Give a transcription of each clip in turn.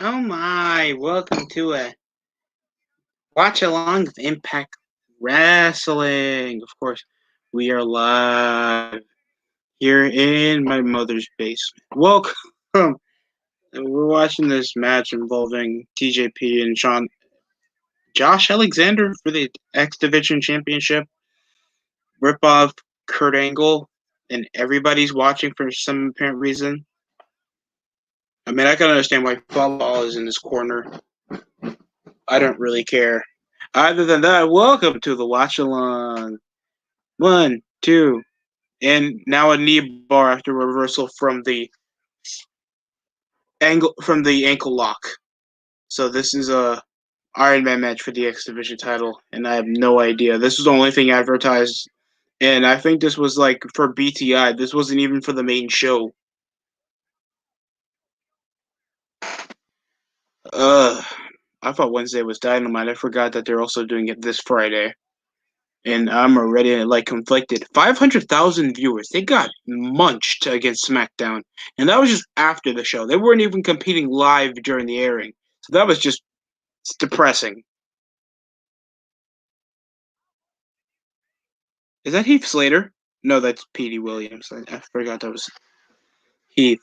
Oh my, welcome to a watch along of Impact Wrestling. Of course, we are live here in my mother's basement. Welcome. We're watching this match involving TJP and Josh Alexander for the X Division Championship. Rip off Kurt Angle, and everybody's watching for some apparent reason. I mean, I can understand why Fall is in this corner. I don't really care. Other than that, welcome to the watch along. 1, 2, and now a knee bar after reversal from the ankle lock. So this is a Iron Man match for the X Division title, and I have no idea. This was the only thing advertised, and I think this was like for BTI. This wasn't even for the main show. I thought Wednesday was Dynamite. I forgot that they're also doing it this Friday. And I'm already conflicted. 500,000 viewers. They got munched against SmackDown, and that was just after the show. They weren't even competing live during the airing, so that was just depressing. Is that Heath Slater? No, that's Petey Williams. I forgot that was Heath.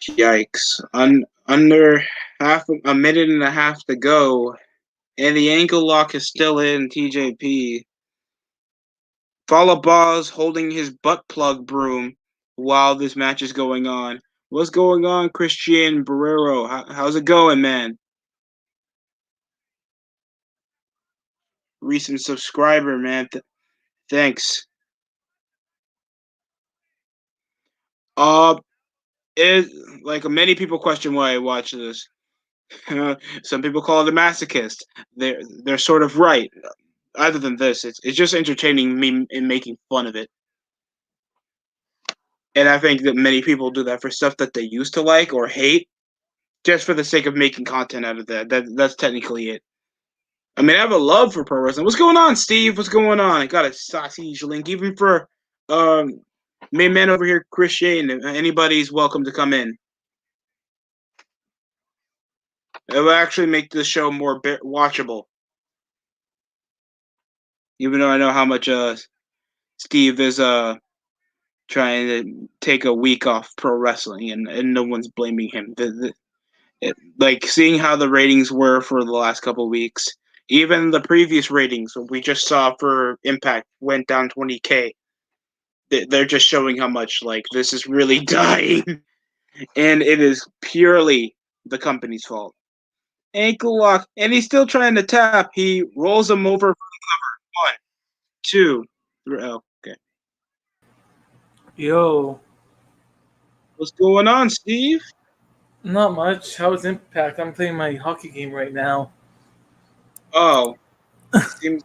Yikes! Under a minute and a half to go, and the ankle lock is still in TJP. Fallah holding his butt plug broom while this match is going on. What's going on, Christian Barrero? How's it going, man? Recent subscriber, man. Thanks. It like many people question why I watch this. Some people call it a masochist. They're sort of right. Other than this, it's just entertaining me and making fun of it. And I think that many people do that for stuff that they used to like or hate, just for the sake of making content out of that. That's technically it. I mean, I have a love for pro wrestling. What's going on, Steve? What's going on? I got a sausage link, even for main man over here, Chris Shane. Anybody's welcome to come in. It will actually make the show more watchable. Even though I know how much Steve is trying to take a week off pro wrestling, and no one's blaming him. Like seeing how the ratings were for the last couple of weeks, even the previous ratings we just saw for Impact went down 20K. They're just showing how much like this is really dying, and it is purely the company's fault. Ankle lock, and he's still trying to tap. He rolls him over for the cover. 1, 2, 3. Oh, okay. Yo. What's going on, Steve? Not much. How's Impact? I'm playing my hockey game right now. Oh, it seems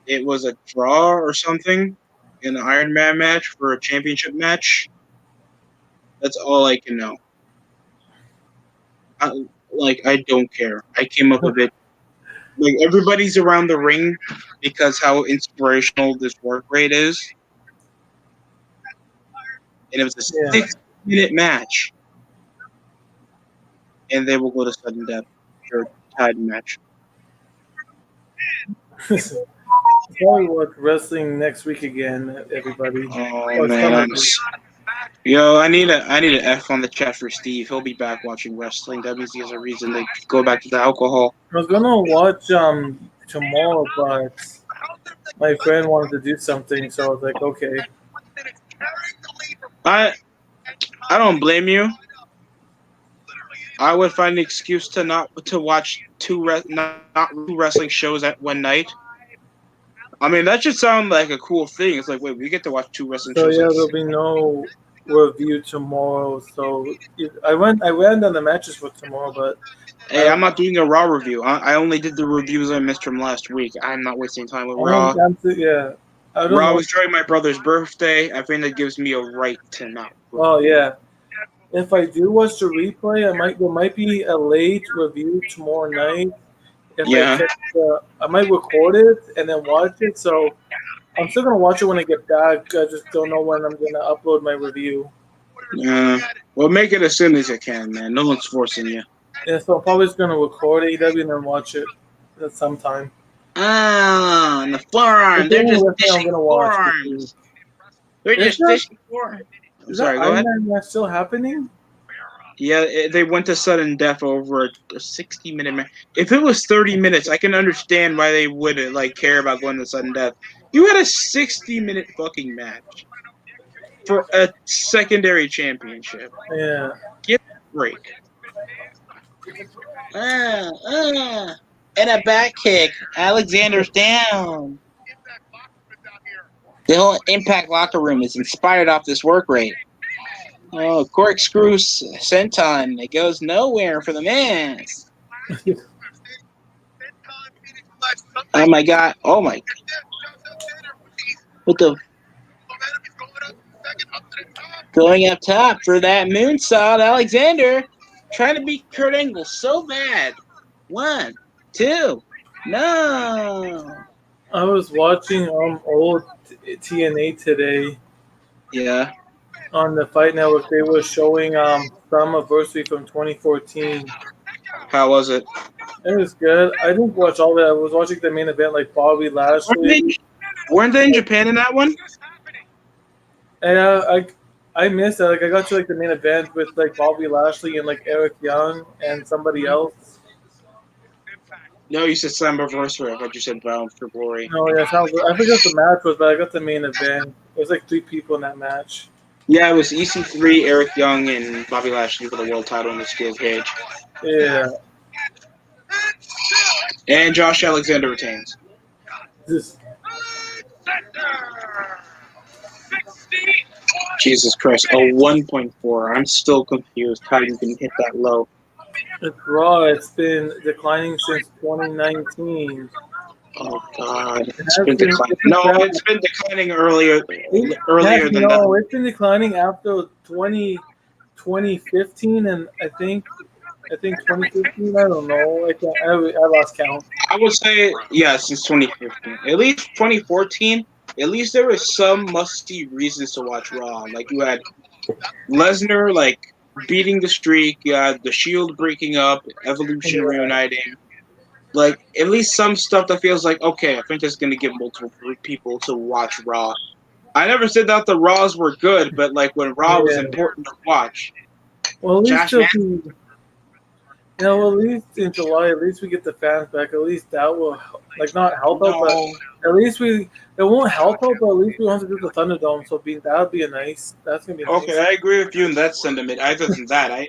it was a draw or something in an Iron Man match for a championship match. That's all I can know. I don't care. I came up with it. Like everybody's around the ring because how inspirational this work rate is, and it was a 6-minute match, and they will go to sudden death or tied match. Probably watch wrestling next week again, everybody. Oh man, yo, I need an F on the chat for Steve. He'll be back watching wrestling. That means he has a reason to go back to the alcohol. I was gonna watch tomorrow, but my friend wanted to do something, so I was like, okay. I don't blame you. I would find an excuse to not to watch two wrestling shows at one night. I mean, that should sound like a cool thing. It's like, wait, we get to watch 2 wrestling shows. So yeah, there'll be no review tomorrow. So I went on the matches for tomorrow, but hey, I'm not doing a Raw review. I only did the reviews I missed from last week. I'm not wasting time with Raw. Raw was during my brother's birthday. I think that gives me a right to not. Oh yeah. If I do watch the replay, there might be a late review tomorrow night. I might record it and then watch it. So I'm still gonna watch it when I get back. I just don't know when I'm gonna upload my review. Well, make it as soon as you can, man. No one's forcing you. Yeah, so I'm probably just gonna record AEW and then watch it at some time. Ah, and the forearm. They're just fishing forearms. They're just fishing forearms. I'm sorry, go ahead. Is that still happening? Yeah, they went to sudden death over a 60-minute match. If it was 30 minutes, I can understand why they wouldn't care about going to sudden death. You had a 60-minute fucking match for a secondary championship. Yeah. Give me a break. And a back kick. Alexander's down. The whole Impact locker room is inspired off this work rate. Oh, corkscrew senton. It goes nowhere for the man. Oh my god. Oh my. What the? Going up top for that moonsault. Alexander trying to beat Kurt Angle so bad. 1, 2. No. I was watching old TNA today. Yeah. On the Fight Network, they were showing Summerversary from 2014. How was it? It was good. I didn't watch all that. I was watching the main event, like Bobby Lashley. Weren't they in Japan in that one? And I missed it. Like I got to like the main event with like Bobby Lashley and like Eric Young and somebody else. No, you said Summerversary. I thought you said Bound for Glory. No, yeah, I forgot the match was, but I got the main event. It was like 3 people in that match. Yeah, it was EC3, Eric Young, and Bobby Lashley for the world title in the steel cage. Yeah. And Josh Alexander retains. Jesus Christ, a 1.4. I'm still confused how you can hit that low. It's raw. It's been declining since 2019. Oh God, it's been declining. No, it's been declining earlier than that. No, it's been declining after 2015, and I think 2015. I don't know. I lost count. I would say since 2015. At least 2014. At least there was some must-see reasons to watch Raw. Like you had Lesnar beating the streak. You had the Shield breaking up, Evolution reuniting. Like, at least some stuff that feels like, okay, I think that's going to give multiple people to watch Raw. I never said that the Raws were good, but, when Raw was important to watch. Well, at least at least in July, at least we get the fans back. At least that will, not help out, but at least it won't help out, but at least we won't have to do the Thunderdome, so that would be that's going to be nice. Okay, I agree with you in that sentiment. Other than that, I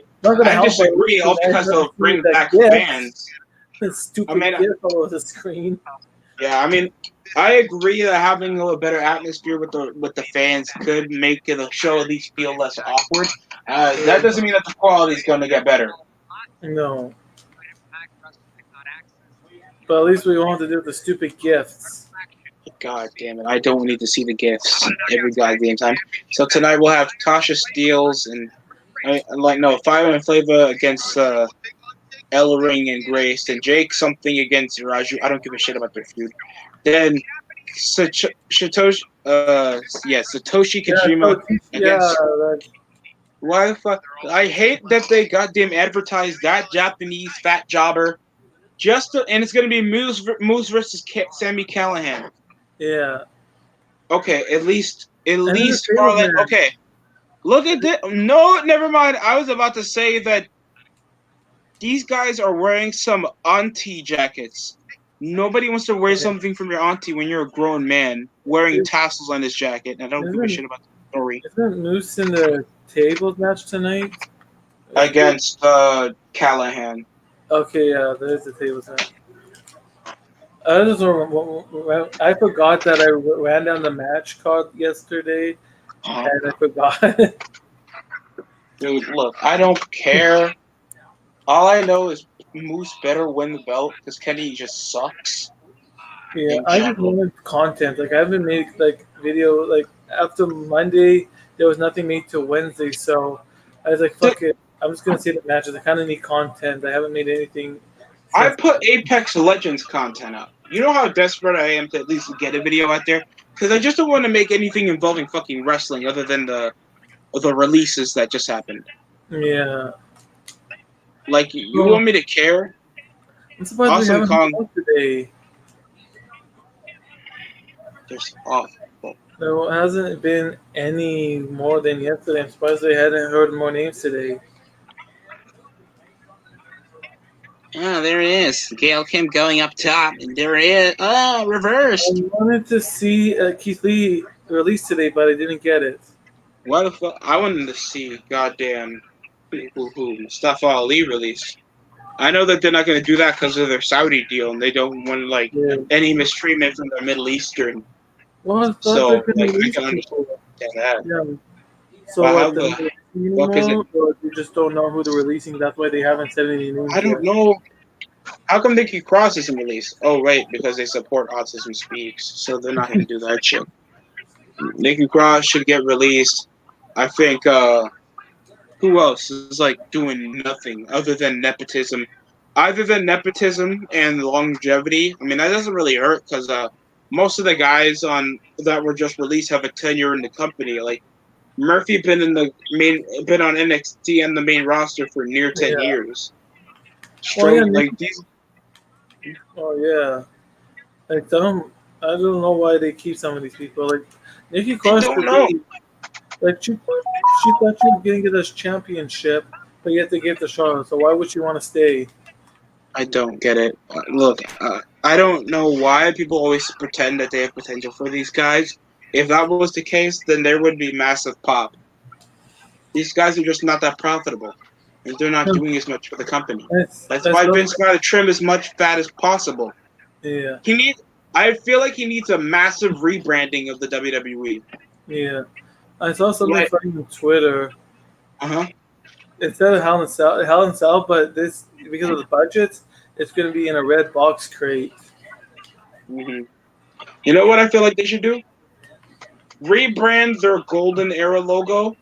disagree because they'll bring back fans. Stupid gift all over the screen. Yeah, I mean, I agree that having a better atmosphere with the fans could make the show at least feel less awkward. That doesn't mean that the quality is going to get better. No. But at least we won't have to do the stupid gifts. God damn it! I don't need to see the gifts every goddamn time. So tonight we'll have Tasha Steelz and Fire and Flavor against Ellering and Grace, and Jake something against Raju. I don't give a shit about their feud. Then Satoshi Kojima against. Why the fuck? I hate that they goddamn advertised that Japanese fat jobber. And it's gonna be Moose versus Sami Callihan. Yeah. Okay, at least Marlon. Okay, look at that. No, never mind. I was about to say that. These guys are wearing some auntie jackets. Nobody wants to wear something from your auntie when you're a grown man wearing tassels on his jacket. And I don't give a shit about the story. Isn't Moose in the tables match tonight? Against Callahan. Okay, yeah, there's the tables match. I forgot that I ran down the match card yesterday, and I forgot. Dude, look, I don't care. All I know is Moose better win the belt because Kenny just sucks. Yeah, I just wanted content. I haven't made video after Monday. There was nothing made till Wednesday, so I was like, "Fuck it, I'm just gonna see the matches." I kind of need content. I haven't made anything. I put Apex Legends content up. You know how desperate I am to at least get a video out there because I just don't want to make anything involving fucking wrestling other than the the releases that just happened. Yeah. Like, you want me to care? I'm surprised we Awesome haven't Kong. had today. Just awful. There hasn't been any more than yesterday. I'm surprised they hadn't heard more names today. Yeah, there it is. Gail Kim going up top, and there it is. Oh, I reversed. wanted to see Keith Lee release today, but I didn't get it. Why the fuck? I wanted to see goddamn who Mustafa Ali release. I know that they're not going to do that because of their Saudi deal, and they don't want like Yeah. any mistreatment from the Middle Eastern. Well, I thought they're So, going to like, I release can people. understand that. Yeah. So But how what? They're the not releasing fuck is it? anymore, or you just don't know who they're releasing? That's why they haven't said any names I don't yet. know. How come Nikki Cross isn't released? Oh, right, because they support Autism Speaks, so they're not going to do that shit. Nikki Cross should get released. I think, who else is, like, doing nothing other than nepotism? Other than nepotism and longevity, I mean, that doesn't really hurt because, most of the guys that were just released have a tenure in the company. Like, Murphy been on NXT and the main roster for near 10 Yeah. years. Well, yeah. Like, these, Oh yeah. Like I don't know why they keep some of these people. Like Nikki I Cross don't should know. leave. Like she thought she was getting this championship, but yet they gave the Charlotte. So why would she want to stay? I don't get it. Look, I don't know why people always pretend that they have potential for these guys. If that was the case, then there would be massive pop. These guys are just not that profitable, and they're not doing as much for the company. That's That's why not, Vince got to trim as much fat as possible. yeah, He needs. I feel like he needs a massive rebranding of the WWE. yeah. I saw something Like, funny on Twitter. uh-huh. Instead of Hell in Cell, but this because of the budgets, it's going to be in a red box crate. hmm You know what I feel like they should do? Rebrand their Golden Era logo.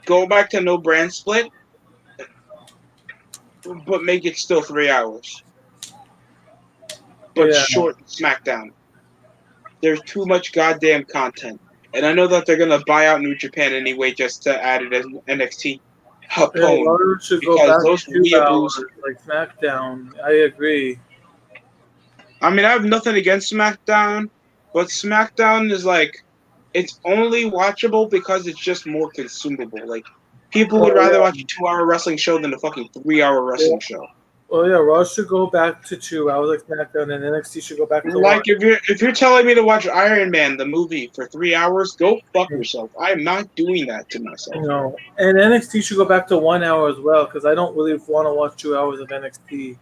Go back to no brand split, but make it still 3 hours. But Yeah, short SmackDown. There's too much goddamn content. And I know that they're gonna buy out New Japan anyway just to add it as NXT yeah. Hapone. Raw should go Because back those 2 hours weeaboos, like SmackDown. I agree. I mean, I have nothing against SmackDown, but SmackDown is like, it's only watchable because it's just more consumable. Like, people would Oh rather watch yeah, a 2 hour wrestling show than a fucking 3 hour yeah. wrestling show. Oh yeah, Raw should go back to 2 hours like SmackDown, and NXT should go back to one. Like, if you're telling me to watch Iron Man the movie for 3 hours, go fuck yourself. I am not doing that to myself. No, and NXT should go back to 1 hour as well because I don't really want to watch 2 hours of NXT.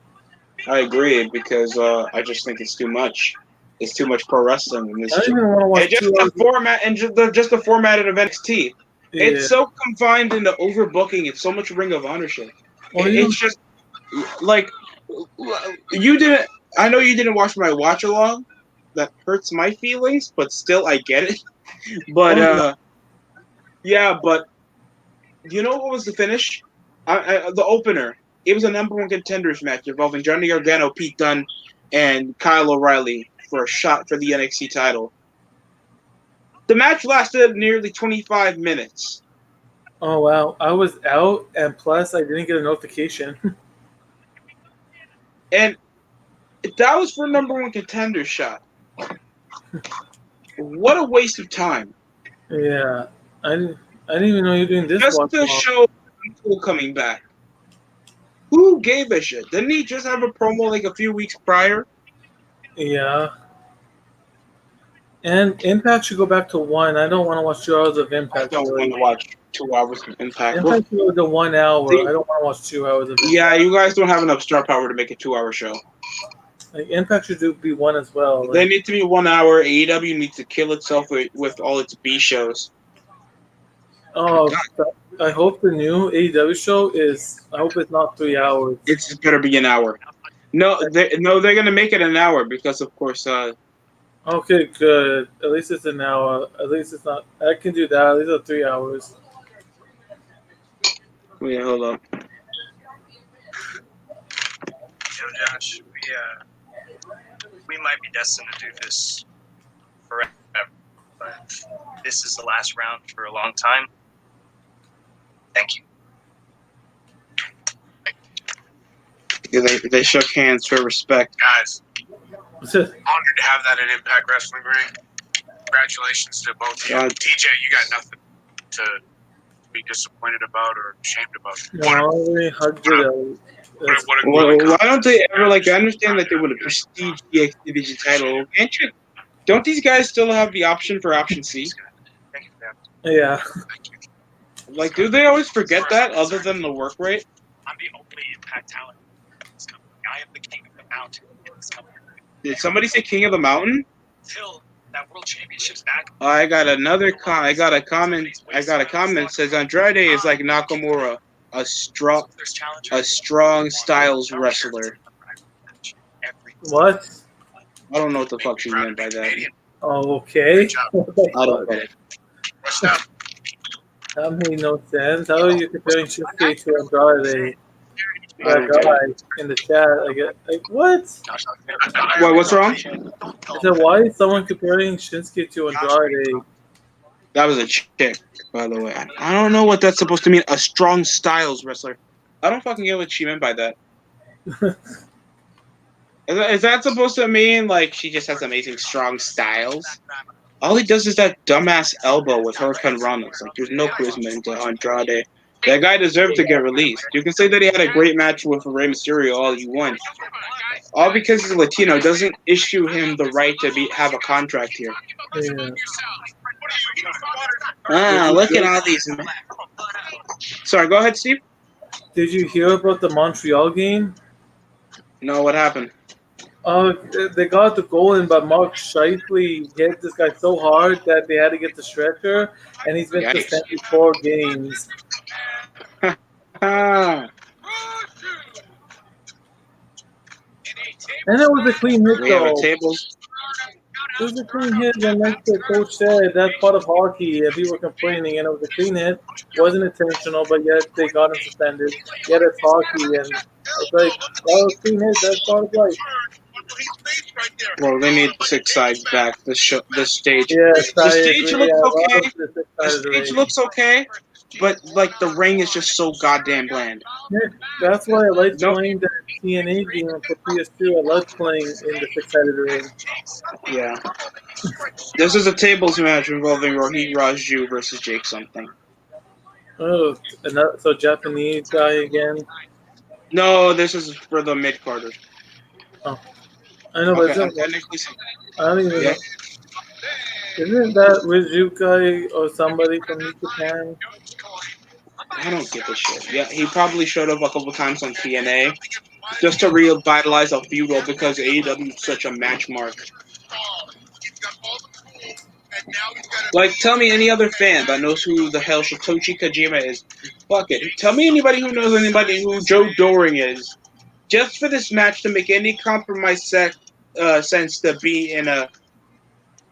I agree because I just think it's too much. It's too much pro wrestling, and I don't even want to watch just 2 hours. the format and just the format of NXT. Yeah. It's so confined into overbooking. It's so much Ring of Honor shit. Well, It's just like you didn't. I know you didn't watch my watch along. That hurts my feelings, but still, I get it. But yeah, but you know what was the finish? The opener. It was a number one contenders match involving Johnny Gargano, Pete Dunne, and Kyle O'Reilly for a shot for the NXT title. The match lasted nearly 25 minutes. oh wow, I was out, and plus I didn't get a notification. And that was for number one contender shot. What a waste of time. Yeah, I didn't even know you were doing this Just watch to long. show Cool coming back. Who gave a shit? Didn't he just have a promo like a few weeks prior? Yeah. And Impact should go back to 1. I don't want to watch 2 hours of Impact. I don't want to watch 2 hours of Impact. Impact should go to 1 hour. I don't want to watch 2 hours of Impact. Yeah, you guys don't have enough star power to make a 2 hour show. Like, Impact should be 1 as well. Like, They need to be 1 hour. AEW needs to kill itself with all its B shows. oh, I hope the new AEW show is. I hope it's not 3 hours. It's better be an hour. No, they're gonna make it an hour because, of course. Okay, good. At least it's an hour. At least it's not. I can do that. At least it's 3 hours. Wait, hold on. Josh, we might be destined to do this forever, but this is the last round for a long time. Thank you. Yeah, they shook hands for respect. Guys, honored to have that in Impact Wrestling Ring. Congratulations to both of you. TJ, you got nothing to be disappointed about or ashamed about. No, we hugged it out. Why don't they ever, like, I understand that they would have prestige the X Division title. Can't you? Don't these guys still have the option for option C? Thank you for that. Yeah. Like, do they always forget that other than the work rate? I'm the only Impact talent in this company. I am the king of the mountain in this company. Did somebody say King of the Mountain? Until that world championship's back. I got another I got a comment says Andrade is like Nakamura, a strong styles wrestler. What? I don't know what the fuck she meant by that. Oh, okay. I don't get it. That made no sense. How are you comparing Shinsuke to Andrade? That guy in the chat, like what? What's wrong? I said, why is someone comparing Shinsuke to Andrade? That was a chick, by the way. I don't know what that's supposed to mean. A strong styles wrestler. I don't fucking get what she meant by that. Is that supposed to mean like she just has amazing strong styles? All he does is that dumbass elbow with Hurricane Rana's. Like, there's no charisma into Andrade. That guy deserved to get released. You can say that he had a great match with Rey Mysterio all you want. All because he's Latino doesn't issue him the right to have a contract here. Yeah. Look at all these. Sorry, go ahead, Steve. Did you hear about the Montreal game? No, what happened? They got the goal in, but Mark Shifley hit this guy so hard that they had to get the stretcher, and he's been suspended 4 games. And it was a clean hit, though. Tables. It was a clean hit, and like the coach said, that's part of hockey. If you were complaining, and it was a clean hit, wasn't intentional, but yet they got him suspended. Yet it's hockey, and it's like, that was a clean hit, that's part of life. Well, they need 6 sides back. This stage. Yes, the stage looks okay. The stage looks okay, but like the ring is just so goddamn bland. Yeah, that's why I like playing the TNA game for PS2. I love playing in the 6-sided ring. Yeah. This is a tables match involving Rohit Raju versus Jake something. Oh, so Japanese guy again? No, this is for the mid-carders. Oh. I know, okay, but I don't even know. Isn't that Raju guy or somebody from New Japan? I don't get this shit. Yeah, he probably showed up a couple times on TNA just to revitalize a feud because AEW is such a match mark. Like, tell me any other fan that knows who the hell Satoshi Kojima is. Fuck it. Tell me anybody who knows anybody who Joe Doring is. Just for this match to make any compromise sense to be in a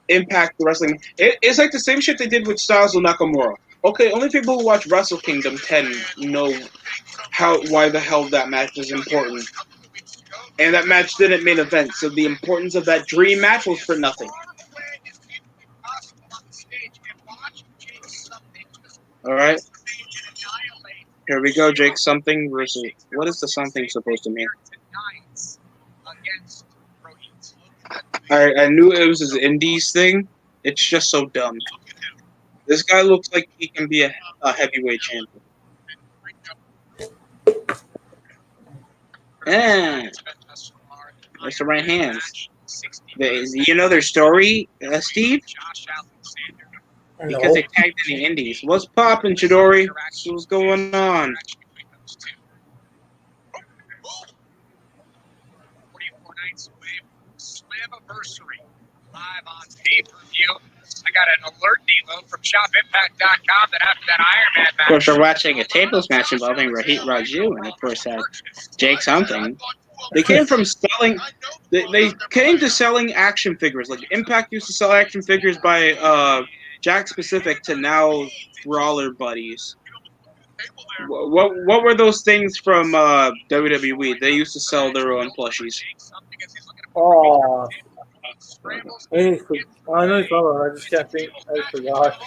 Impact Wrestling. It's like the same shit they did with Styles and Nakamura. Okay, only people who watch Wrestle Kingdom 10 know why the hell that match is important. And that match didn't main event, so the importance of that dream match was for nothing. Alright. Here we go, Jake. Something versus... What is the something supposed to mean? I knew it was his indies thing. It's just so dumb. This guy looks like he can be a heavyweight champion. Yeah. That's the right hands. You know their story, Steve? Because they tagged in the indies. What's poppin', Chidori? What's going on? Live on pay-per-view. I got an alert deload from ShopImpact.com that after that Iron Man match. Of course, we're watching a tables match involving Rohit Raju and, of course, Jake something. They came from selling. They came to selling action figures. Like Impact used to sell action figures by Jack Specific to now Brawler Buddies. What were those things from WWE? They used to sell their own plushies. Oh. I know it's all. I just can't think. I forgot.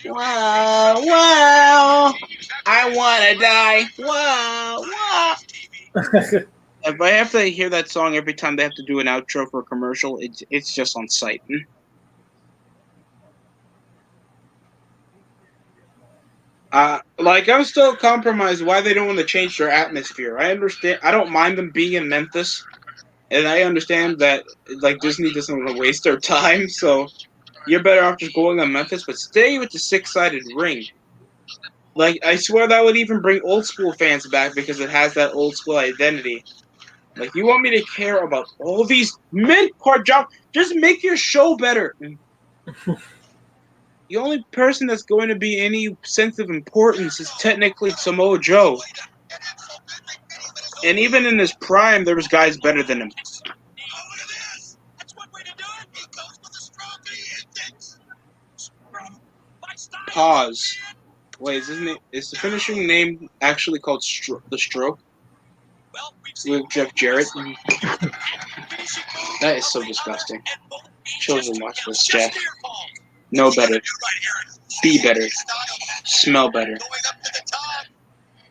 Wow, wow. I wanna die. Wow, wow. If I have to hear that song every time they have to do an outro for a commercial, it's just on site. Like, I'm still compromised why they don't want to change their atmosphere. I understand. I don't mind them being in Memphis, and I understand that, like, Disney doesn't want to waste their time, so you're better off just going on Memphis, but stay with the six-sided ring. Like, I swear that would even bring old school fans back because it has that old school identity. Like, you want me to care about all these mid-card jobs? Just make your show better. The only person that's going to be any sense of importance is technically Samoa Joe. And even in his prime, there was guys better than him. Pause. Wait, is the finishing name actually called The Stroke? With Jeff Jarrett? That is so disgusting. Children watch this, Jeff. Know better. Be better. Smell better.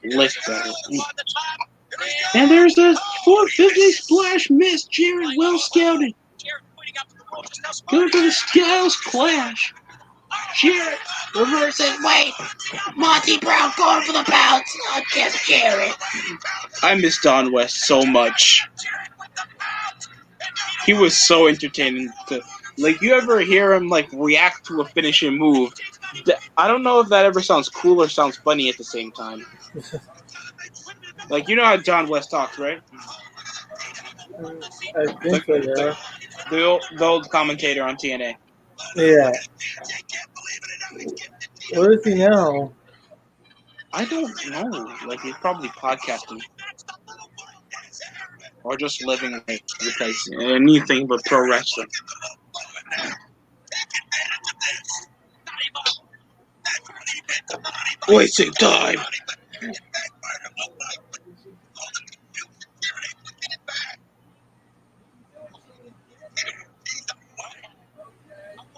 Lift better. And there's a 450 splash miss. Jarrett well scouted. Good for the Styles Clash. Jarrett reversing. Wait. Monty Brown going for the bounce. Not just Jarrett. I miss Don West so much. He was so entertaining. Like, you ever hear him, like, react to a finishing move? I don't know if that ever sounds cool or sounds funny at the same time. Like, you know how John West talks, right? I think so, yeah. The old commentator on TNA. Yeah. Where is he now? I don't know. Like, he's probably podcasting. Or just living with anything but pro wrestling. Wasting time.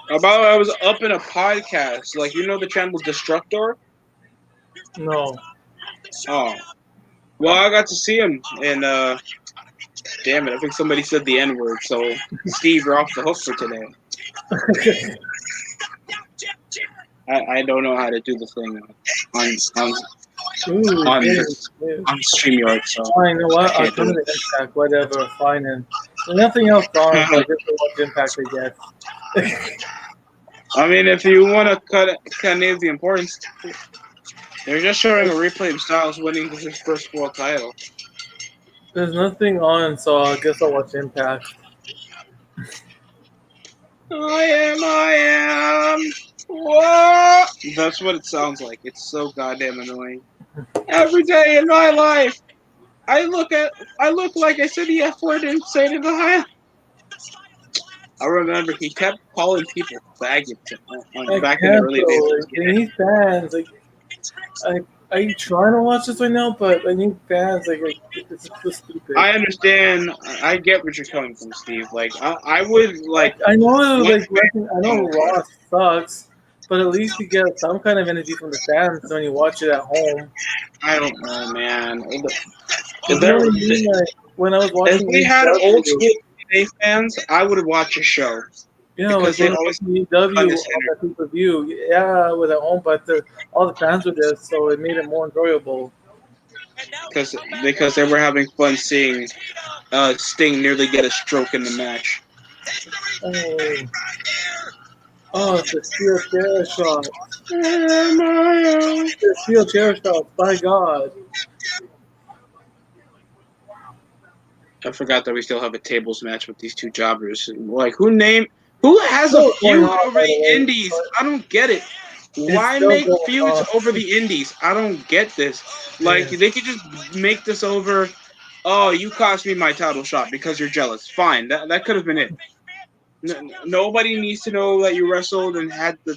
About I was up in a podcast. Like, you know the channel Destructor? No. Oh. Well, I got to see him, and damn it, I think somebody said the N-word, so Steve, you're off the hook for today. I don't know how to do the thing on StreamYard, so... I know what, I'll come to Impact, whatever, fine, and nothing else on, so I just watch Impact, I guess. I mean, if you want to cut names the importance, they're just showing a replay of Styles winning his first world title. There's nothing on, so I guess I'll watch Impact. I am. What? That's what it sounds like. It's so goddamn annoying. Every day in my life, I look like I said the F word and say it in the high. I remember he kept calling people faggots back in the early days. I need fans. Like, are you trying to watch this right now? But I need fans. Like it's so stupid. I understand. I get what you're coming from, Steve. Like, I would like. I know, like, I know Raw sucks, but at least you get some kind of energy from the fans when you watch it at home. I don't know, man. When I was watching, if we had old school TNA fans, I would watch a show. Yeah, because like they always EW on the pay-per-view. Yeah, with at home, but all the fans were there, so it made it more enjoyable. Because they were having fun seeing Sting nearly get a stroke in the match. Oh, it's a steel chair shot. It's a steel chair shot. By God. I forgot that we still have a tables match with these two jobbers. Like, who has a feud over the Indies? I don't get it. Why make feuds over the Indies? I don't get this. Like, they could just make this over, oh, you cost me my title shot because you're jealous. Fine, that could have been it. Nobody needs to know that you wrestled and had the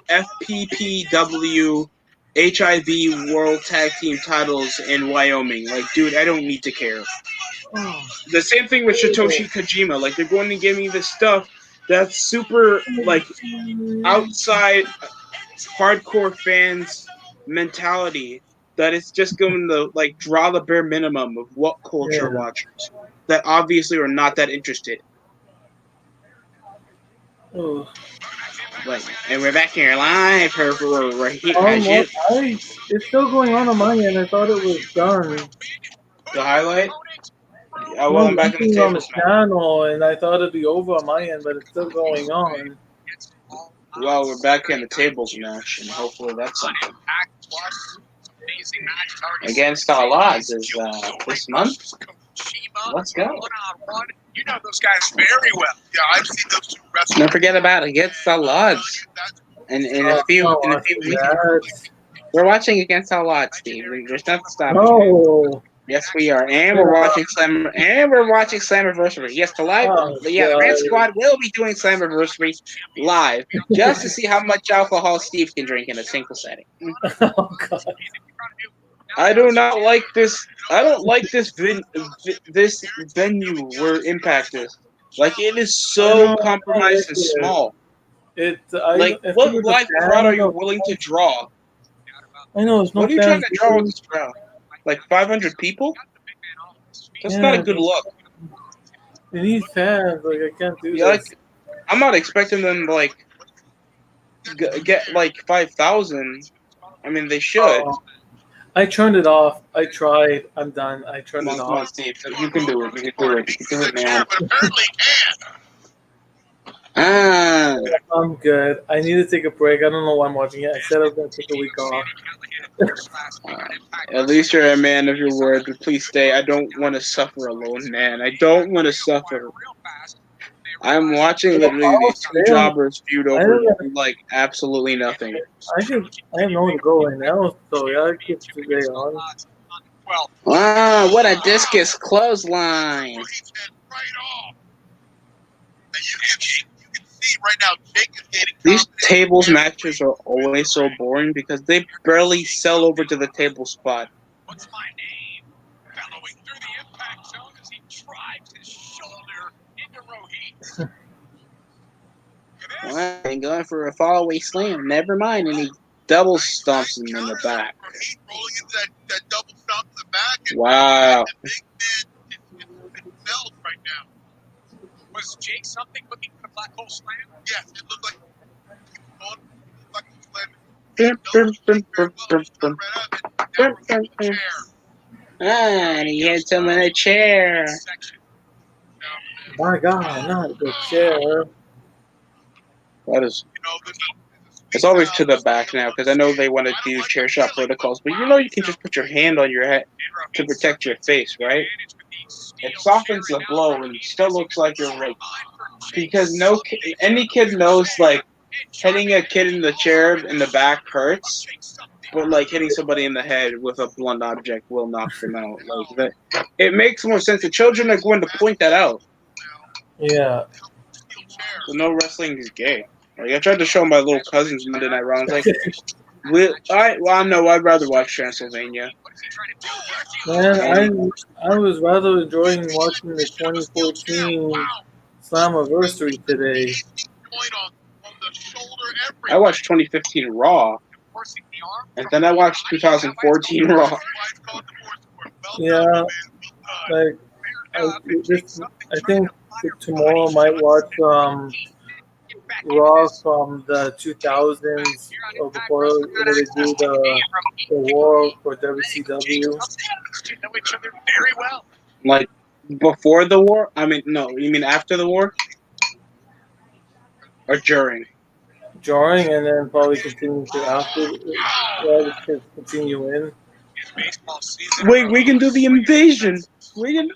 FPPW HIV World Tag Team titles in Wyoming. Like, dude, I don't need to care. The same thing with Satoshi Kojima. Like, they're going to give me this stuff that's super like outside hardcore fans mentality that it's just going to like draw the bare minimum of what culture watchers that obviously are not that interested. Oh. Like, and we're back here live. We're here. It's still going on my end. I thought it was done. The highlight? Oh, well, No, I'm back in the on the tables channel, and I thought it'd be over on my end, but it's still going on. Well, we're back in the tables match, and hopefully that's something. Against All Odds is this month. Let's go. You know those guys very well. Yeah, I've seen those two wrestle. Don't forget about Against All Odds. And in a few weeks, we're watching Against All Odds, Steve. There's nothing stopping. No. Yes, we are, and we're watching Slammiversary. Yes, the Red Squad will be doing Slammiversary live, just to see how much alcohol Steve can drink in a single setting. Oh God! I do not like this. I don't like this this venue where Impact is. Like, it is so compromised and small. What live crowd are you willing to draw? I know. What are you trying to draw with this crowd? Like 500 people? That's not a good look. They need fans. Like, I can't do this. Like, I'm not expecting them to like get like 5,000. I mean, they should. I turned it off. I tried. I'm done. I turned it off. Come on, Steve. You can do it. You can do it. You can do it, man. I'm good. I need to take a break. I don't know why I'm watching it. I said I was going to take a week off. At least you're a man of your word, but please stay. I don't want to suffer alone, man. I don't want to suffer. I'm watching literally these two jobbers feud over like absolutely nothing. I have nowhere to go right now, so yeah, I keep today on. Wow, what a discus clothesline! These tables matches are always so boring because they barely sell over to the table spot. What's my name? Bellowing through the impact zone as he drives his shoulder into Rohit. Well, and going for a fallaway slam. Never mind, and he double stomps him in the back. Wow. Was Jake something looking for the black hole slam? Yes, it looked like and he hits him in a chair. My God, not the chair. That is. It's always to the back now because I know they want to do chair shot protocols, but you know you can just put your hand on your head to protect your face, right? It softens the blow and still looks like you're raped. Because any kid knows, like, hitting a kid in the chair in the back hurts, but like hitting somebody in the head with a blunt object will knock them out. Like that, it makes more sense. The children are going to point that out. Yeah. So no wrestling is gay. Like, I tried to show my little cousins Monday Night Raw. I was like, I'd rather watch Transylvania. Man, I was rather enjoying watching the 2014 Slammiversary today. I watched 2015 Raw, and then I watched 2014 Raw. Yeah, like I think tomorrow I might watch Raw from the 2000s or before they do the war for WCW. Like before the war? I mean, no. You mean after the war or during? During, and then probably continue to after. Continue in. Wait, we can do the invasion. We can.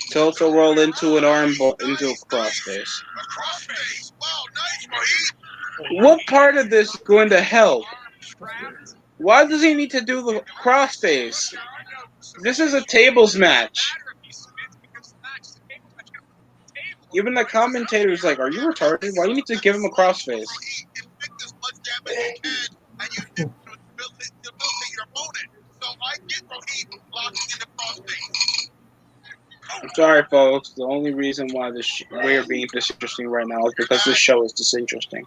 Tilt a roll into an into a crossface. What part of this is going to help? Why does he need to do the crossface? This is a tables match. Even the commentator's like, "Are you retarded? Why do you need to give him a crossface?" Sorry, folks. The only reason why we're being disinteresting right now is because this show is disinteresting.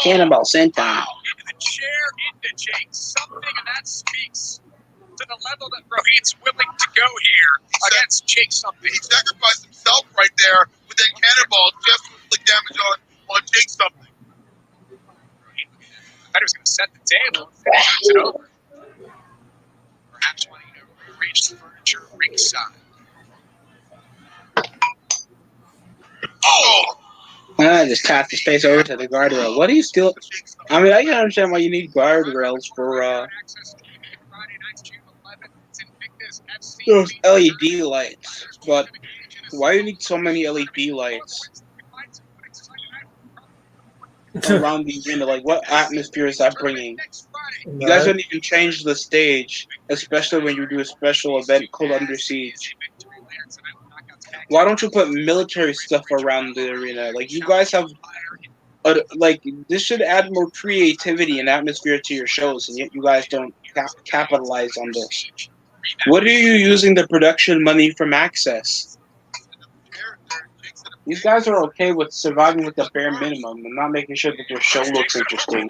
Cannonball Senton. The chair into Jake. Something, and that speaks to the level that Rohit's willing to go here against Jake Something. He sacrificed himself right there with that cannonball just to inflict damage on Jake Something. I thought he was going to set the table and finish it over. Perhaps wanting to rearrange the furniture ringside. Oh! Just tap the space over to the guardrail. What do you still? I mean, I can understand why you need guardrails for those LED lights, but why do you need so many LED lights around the arena? Like, what atmosphere is that bringing? You guys don't even change the stage, especially when you do a special event called Under Siege. Why don't you put military stuff around the arena? Like, you guys have, this should add more creativity and atmosphere to your shows, and yet you guys don't capitalize on this. What are you using the production money from Access? These guys are okay with surviving with the bare minimum and not making sure that their show looks interesting.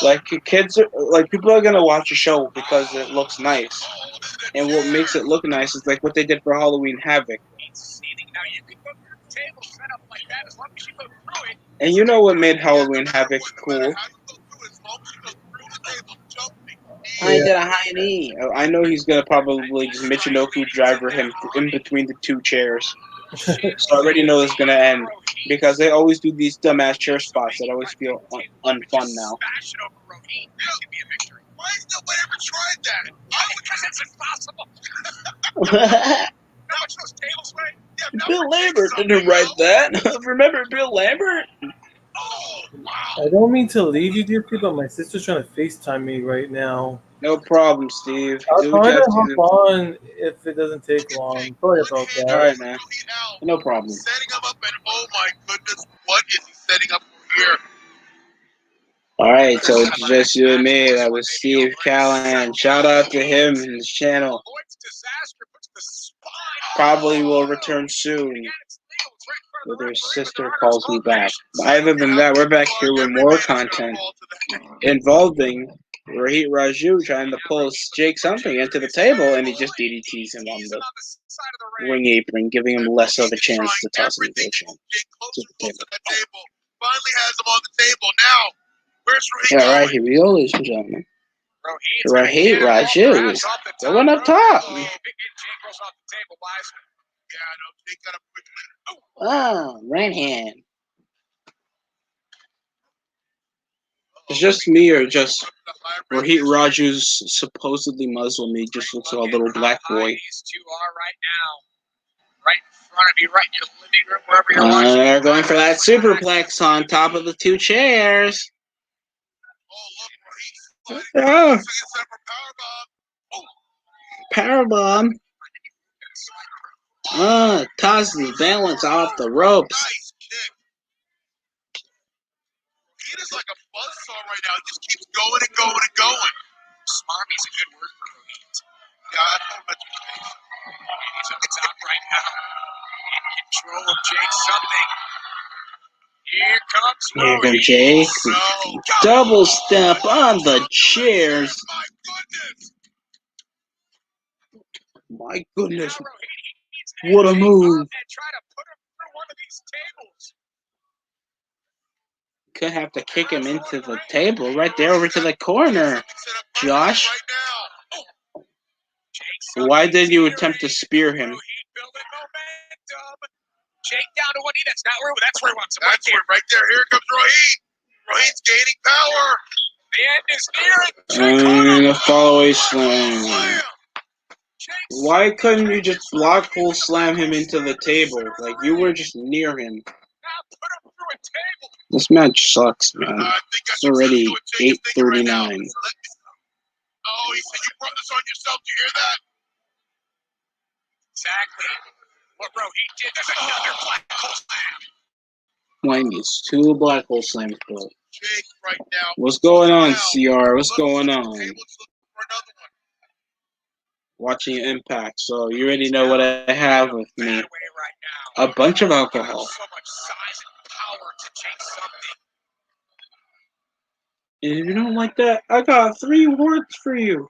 Like, people are gonna watch a show because it looks nice. And what makes it look nice is like what they did for Halloween Havoc. And you know what made Halloween Havoc cool? I did a high knee. I know he's gonna probably just Michinoku driver him in between the two chairs. So I already know it's gonna end because they always do these dumbass chair spots that always feel unfun now. Why has nobody ever tried that? Because it's impossible. Bill Lambert didn't write that. Remember Bill Lambert? I don't mean to leave you, DST, but my sister's trying to FaceTime me right now. No problem, Steve. I'll try to hop on if it doesn't take long. Sorry about that. All right, man. No problem. Setting him up, and oh my goodness, what is he setting up here? All right, so it's just you and me. That was Steve Callahan. Shout out to him and his channel. Probably will return soon. Whether his sister calls me back. But other than that, we're back here with more content involving Rohit Raju trying to pull Jake Something into the table, and he just DDTs him on the ring apron, giving him less of a chance to toss him to the table. Finally has him on the table now. Where's Rohit? Yeah, right, here we go, ladies and gentlemen. Rohit Raju going up top. Oh, right hand. It's just me or just Rohit Raju's supposedly Muslim. He just looks like a little black boy. These two are right now. Right in front of you, right in your living room, wherever you're watching. They're going for that superplex on top of the two chairs. Oh. Powerbomb. Tosses the balance off the ropes. He is like a buzzsaw right now. It just keeps going and going and going. Smarmy's a good word for Rohit. Yeah, I thought about your face. He's at the top right now. In control of Jake Something. Here comes Here Rohit. comes Jake. No. Double step on the chairs. My goodness. What a move. Could have to kick him into the table right there over to the corner. Josh. Why did you attempt to spear him? Jake down to one knee. That's where he wants him. Right there. Here comes Rohit. Rohit's gaining power. The end is near. And a follow-away slam. Why couldn't you just block pull slam him into the table? Like, you were just near him. This match sucks, man. It's already 8:39. Oh, he said you brought this on yourself. Do you hear that? Exactly what Rohit did. There's another black hole slam. Why needs two black hole slams, bro? Jake right now. What's going on, CR? What's going on? watching Impact, so you already know what I have with me. A bunch of alcohol. So much size and power to change something. And if you don't like that, I got 3 words for you.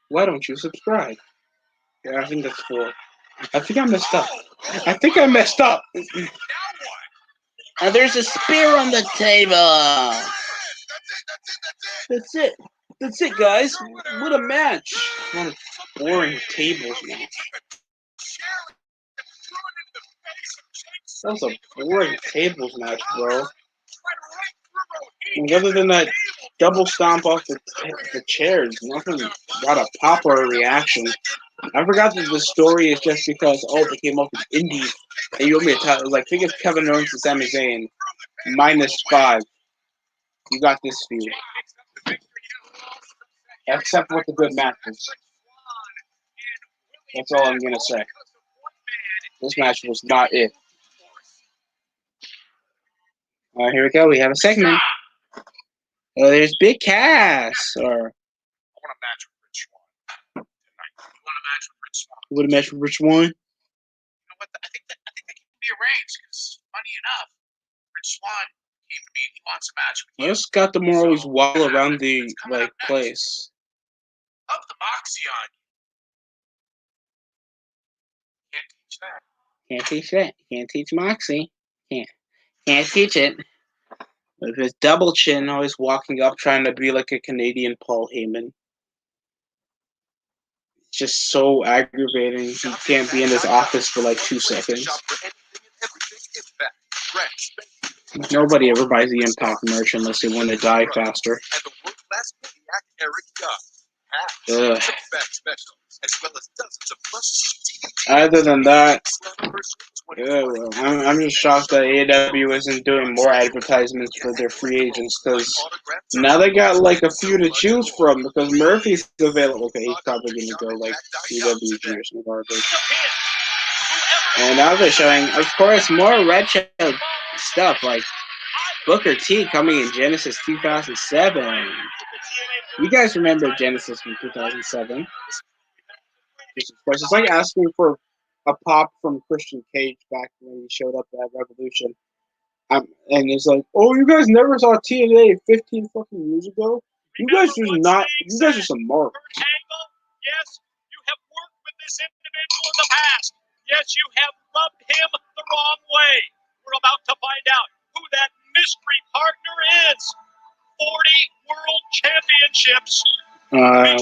Why don't you subscribe? Yeah, I think that's 4. I think I messed up. I think I messed up. Now what? And there's a spear on the table. That's it. That's it, guys. What a match. What a boring tables match. That was a boring tables match, bro. And other than that double stomp off the chairs, nothing got a pop or a reaction. I forgot that the story is just because, they came up with indies. And you want me to tell, like, think of Kevin Owens and Sami Zayn. -5. You got this feud. Except with the good matches. That's all I'm going to say. This match was not it. Here we go. We have a segment. Oh, there's Big Cass. Or I want a match with Rich Swann tonight. You want a match with Rich Swann? you would have matched with Rich Swann? You know what? I think that can be arranged because, funny enough, Rich Swann came to me and he wants a match with you. Let's got them always wall around the place. Up the moxie on you. Can't teach that. Can't teach that. Can't teach Moxie. Can't teach it. With his double chin, always walking up, trying to be like a Canadian Paul Heyman. It's just so aggravating. He can't be in his office for like 2 seconds. Nobody ever buys the Impact merch unless they want to die faster. Ugh. Other than that, I'm just shocked that AEW isn't doing more advertisements for their free agents, because now they got like a few to choose from, because Murphy's available. Okay, he's probably going to go like PWG or some garbage. And now they're showing, of course, more retro stuff, like Booker T coming in Genesis 2007. You guys remember Genesis from 2007? Of course, it's like asking for a pop from Christian Cage back when he showed up at Revolution. And it's like, oh, you guys never saw TNA 15 fucking years ago? You guys are some marks. Yes, you have worked with this individual in the past. Yes, you have rubbed him the wrong way. We're about to find out who that mystery partner is. 40 world championships.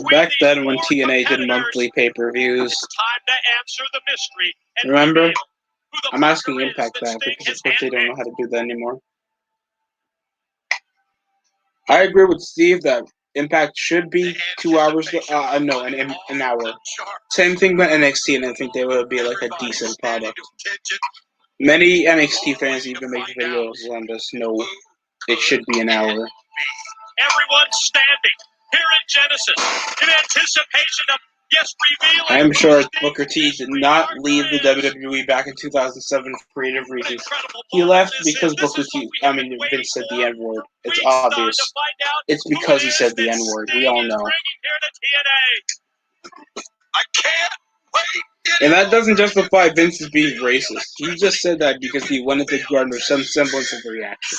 Back then when TNA did monthly pay-per-views. It's time to answer the mystery. Remember? I'm asking Impact that because of course they don't know how to do that anymore. I agree with Steve that Impact should be 2 hours. No, an hour. Same thing with NXT, and I think they would be like a decent product. Many NXT fans even make videos on this. No, it should be an hour. Everyone's standing here in Genesis in anticipation of revealing. I am sure Booker T did not leave the WWE back in 2007 for creative reasons. He left because Vince said the N-word. It's obvious. It's because he said the N-word. We all know. I can't wait. And that doesn't justify Vince as being racist. He just said that because he wanted to garner some semblance of a reaction.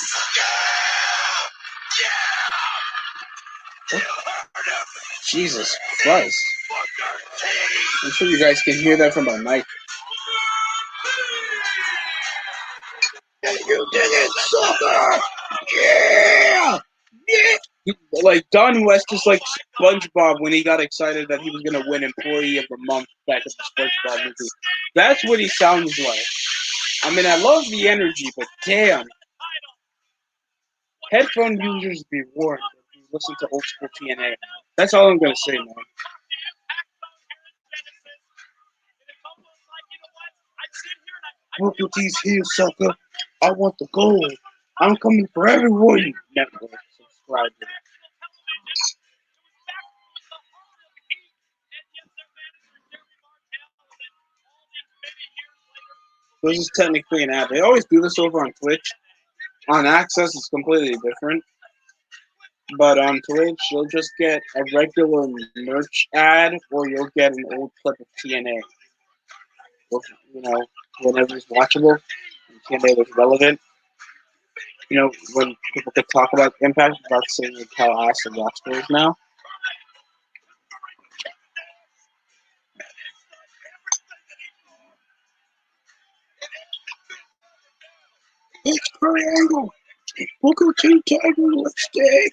Jesus Christ. I'm sure you guys can hear that from my mic. You did it, sucker! Yeah! Yeah! Like, Don West is like SpongeBob when he got excited that he was going to win Employee of the Month back in the SpongeBob movie. That's what he sounds like. I mean, I love the energy, but damn. Headphone users be warned if you listen to old school TNA. That's all I'm going to say, man. Booker T's here, sucker. I want the gold. I'm coming for everyone. Network subscriber. This is technically an ad. They always do this over on Twitch. On Access, it's completely different. But on Twitch, you'll just get a regular merch ad, or you'll get an old clip of TNA. You know, whenever it's watchable, and TNA was relevant. You know, when people could talk about Impact without saying like how awesome roster is now. It's Triangle. Booker T Tiger lipstick.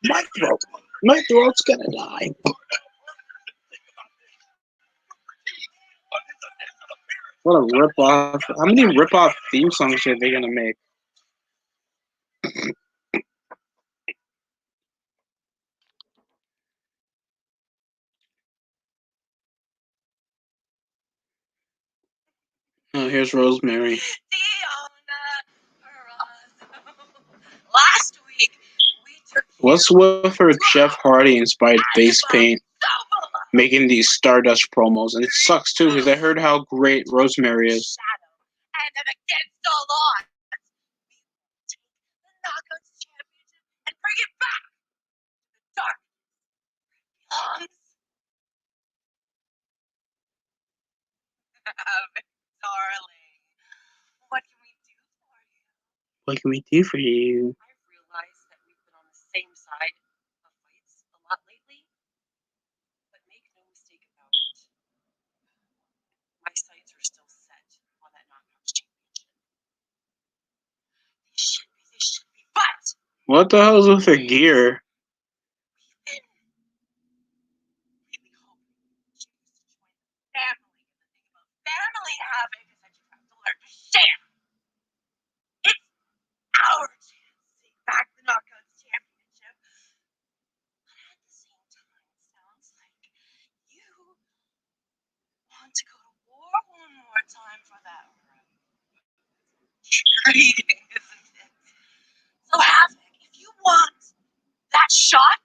My throat's gonna die. What a rip-off. How many rip-off theme songs are they gonna make? Oh, here's Rosemary. Last week, what's with her Jeff Hardy inspired face paint making these Stardust promos? And it sucks too because I heard how great Rosemary is. and against the law, take the Knockouts Championship and bring it back to the dark belongs. Darling, what can we do for you? What can we do for you? I've realized that we've been on the same side of fights a lot lately, but make no mistake about it. My sights are still set on that Knockouts Championship. They should be, but What the hell's with her gear? we've been really hoping she was to join the family. And the thing about family havoc is that you have to learn to share. It's our chance to take back the Knockouts Championship. But at the same time, it sounds like you want to go to war one more time for that treat, isn't it? So Havoc, if you want that shot,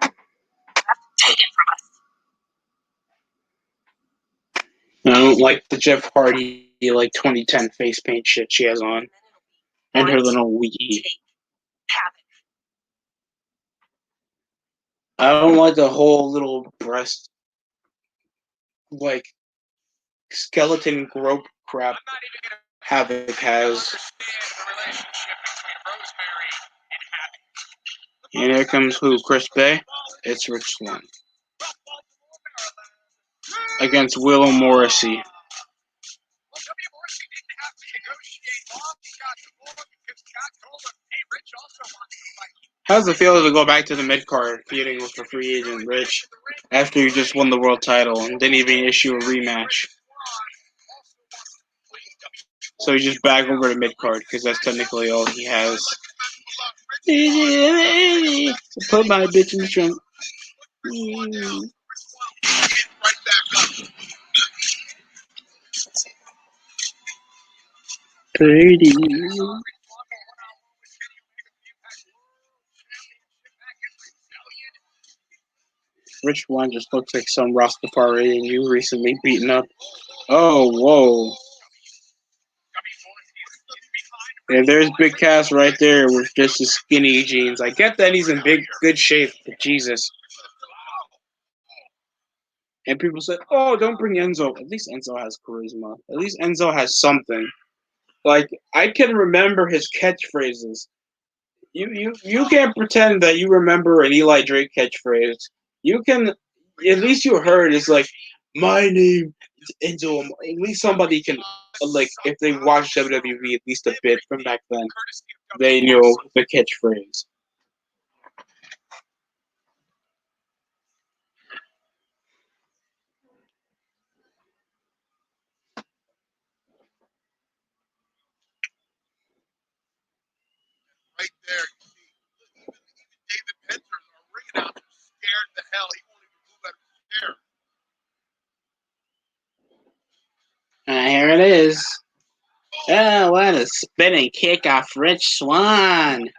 you have to take it from us. I don't like the Jeff Hardy like 2010 face paint shit she has on. And her little Wii. Take Havoc. I don't like the whole little breast like skeleton grope crap Havoc has. And here comes who? Chris Bay? It's Rich Swann. Against Willow Morrissey. How's it feel to go back to the mid-card feuding with the free agent Rich after you just won the world title and didn't even issue a rematch? So he's just back over to mid-card because that's technically all he has. Put my bitch in the trunk. Pretty. Rich Swann just looks like some Rastafari and you recently beaten up. Oh, whoa. Yeah, there's Big Cass right there with just his skinny jeans. I get that he's in good shape, but Jesus. And people said, oh, don't bring Enzo. At least Enzo has charisma. At least Enzo has something. Like, I can remember his catchphrases. You can't pretend that you remember an Eli Drake catchphrase. You can, at least you heard it's like, my name is Enzo. At least somebody can, like, if they watched WWE at least a bit from back then, they knew the catchphrase. Right there, you see, even David Penzer, our ring announcer, scared the hell. He won't even move out of his chair. Here it is. Oh, what a spinning kick off Rich Swann. Rich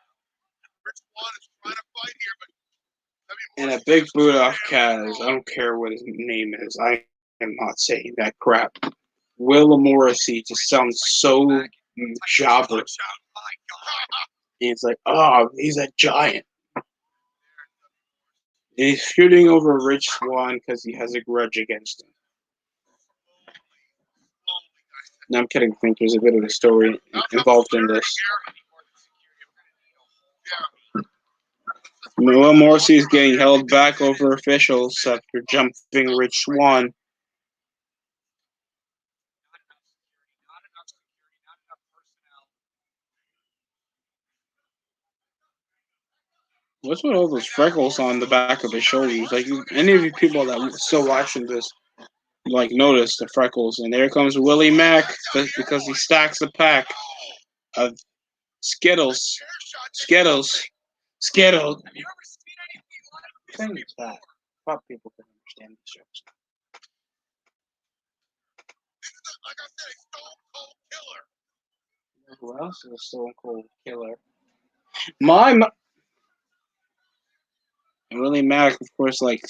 Swann is trying to fight here, but And a big boot off Kaz. I don't care what his name is. I am not saying that crap. Willow Morrissey just sounds so jobber. He's like, oh, he's a giant. He's shooting over Rich Swann because he has a grudge against him. No, I'm kidding. I think there's a bit of a story involved in this. Will Morrissey is getting held back over officials after jumping Rich Swann. What's with all those freckles on the back of his shoulders? Like, any of you people that are still watching this, like, notice the freckles. And there comes Willie Mack because he stacks a pack of Skittles. Skittles. Skittles. Thing is that. I thought people could understand these jokes. Like I said, a stone cold killer. Who else is a stone cold killer? Willie Mack, of course, like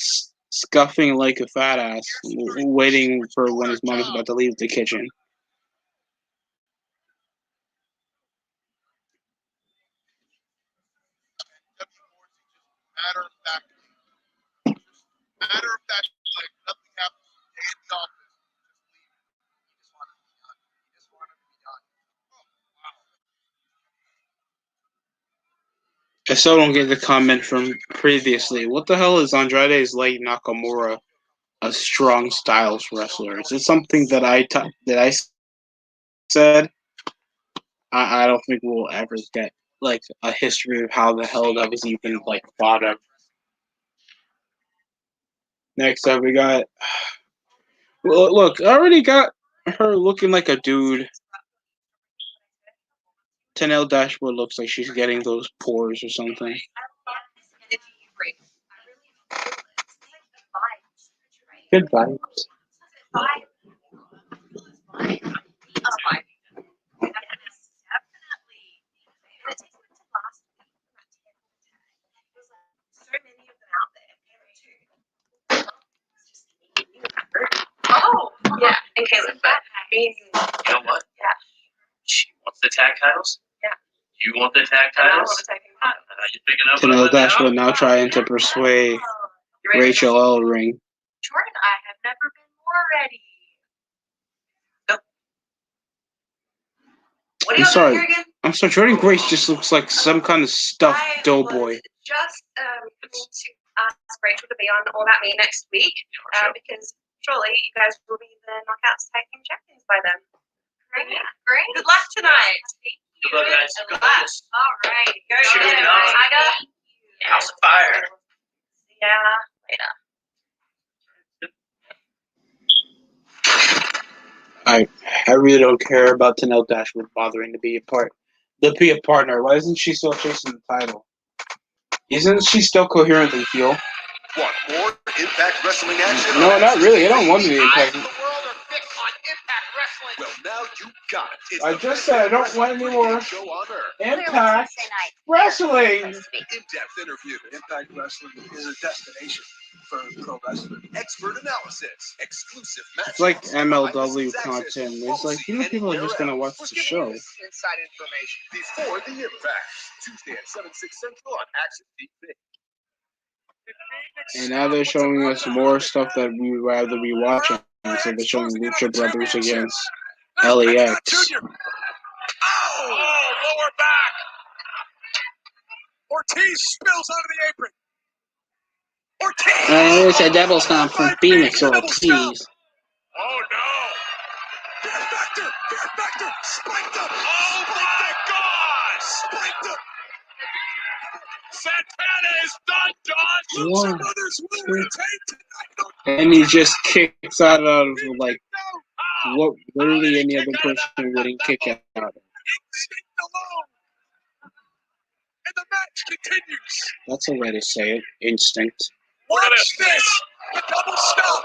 scuffing like a fat ass, waiting for when his mom is about to leave the kitchen. Matter of fact, like nothing happened in the office. Just leave. He just wanted to be done. I still don't get the comment from previously. What the hell is Andrade's late Nakamura a strong styles wrestler? Is it something that I said? I don't think we'll ever get like a history of how the hell that was even like thought of. Next up, we got. Well, look, I already got her looking like a dude. Tenelle Dashwood looks like she's getting those pores or something. Good vibes. Oh, yeah. And Caleb, but you know what? Yeah. She wants the tag titles? Yeah. You want the tag titles? You picking up Tenelle Dashwood now trying to persuade Rachel Ellering. Jordan, I have never been more ready. What are you doing here again? I'm sorry. Jordan Grace just looks like some kind of stuffed doughboy. Just to ask Rachel to be on All About Me next week, because surely you guys will be the Knockouts Tag Team Champions by then. Great. Good luck tonight. Good luck, guys. Good luck. All right. Go Sure, ahead, no. Tiger. House of Fire. Yeah, later. I really don't care about Tenelle Dashwood bothering to be a partner. Why isn't she still chasing the title? Isn't she still coherently heel? Want more Impact Wrestling action? No, not really. I don't want to be Impact. The world are fixed on Impact Wrestling. Well, now you got it. It's I just said I don't want any more show on Earth. Impact Wrestling. In-depth interview. Impact Wrestling is a destination for pro wrestling. Expert analysis. Exclusive matches. It's like MLW content. It's like, people are just going to watch the show. Inside information before the Impact. Tuesday at 7/6 Central on Access TV. And now they're showing us more stuff that we would rather be watching. So they're showing Lucha Brothers against LAX. Oh, lower back. Ortiz spills onto the apron. Ortiz. And it's a double stomp from Phoenix Ortiz. Oh no. Fear factor. Spiked up. Oh my God. Spiked up. Santana is done, John. Lucha Brothers will retain tonight. And he just kicks out of like what literally any other person wouldn't kick out of. Instinct alone. And the match continues. That's a way to say it. Instinct. Watch this. The double stop.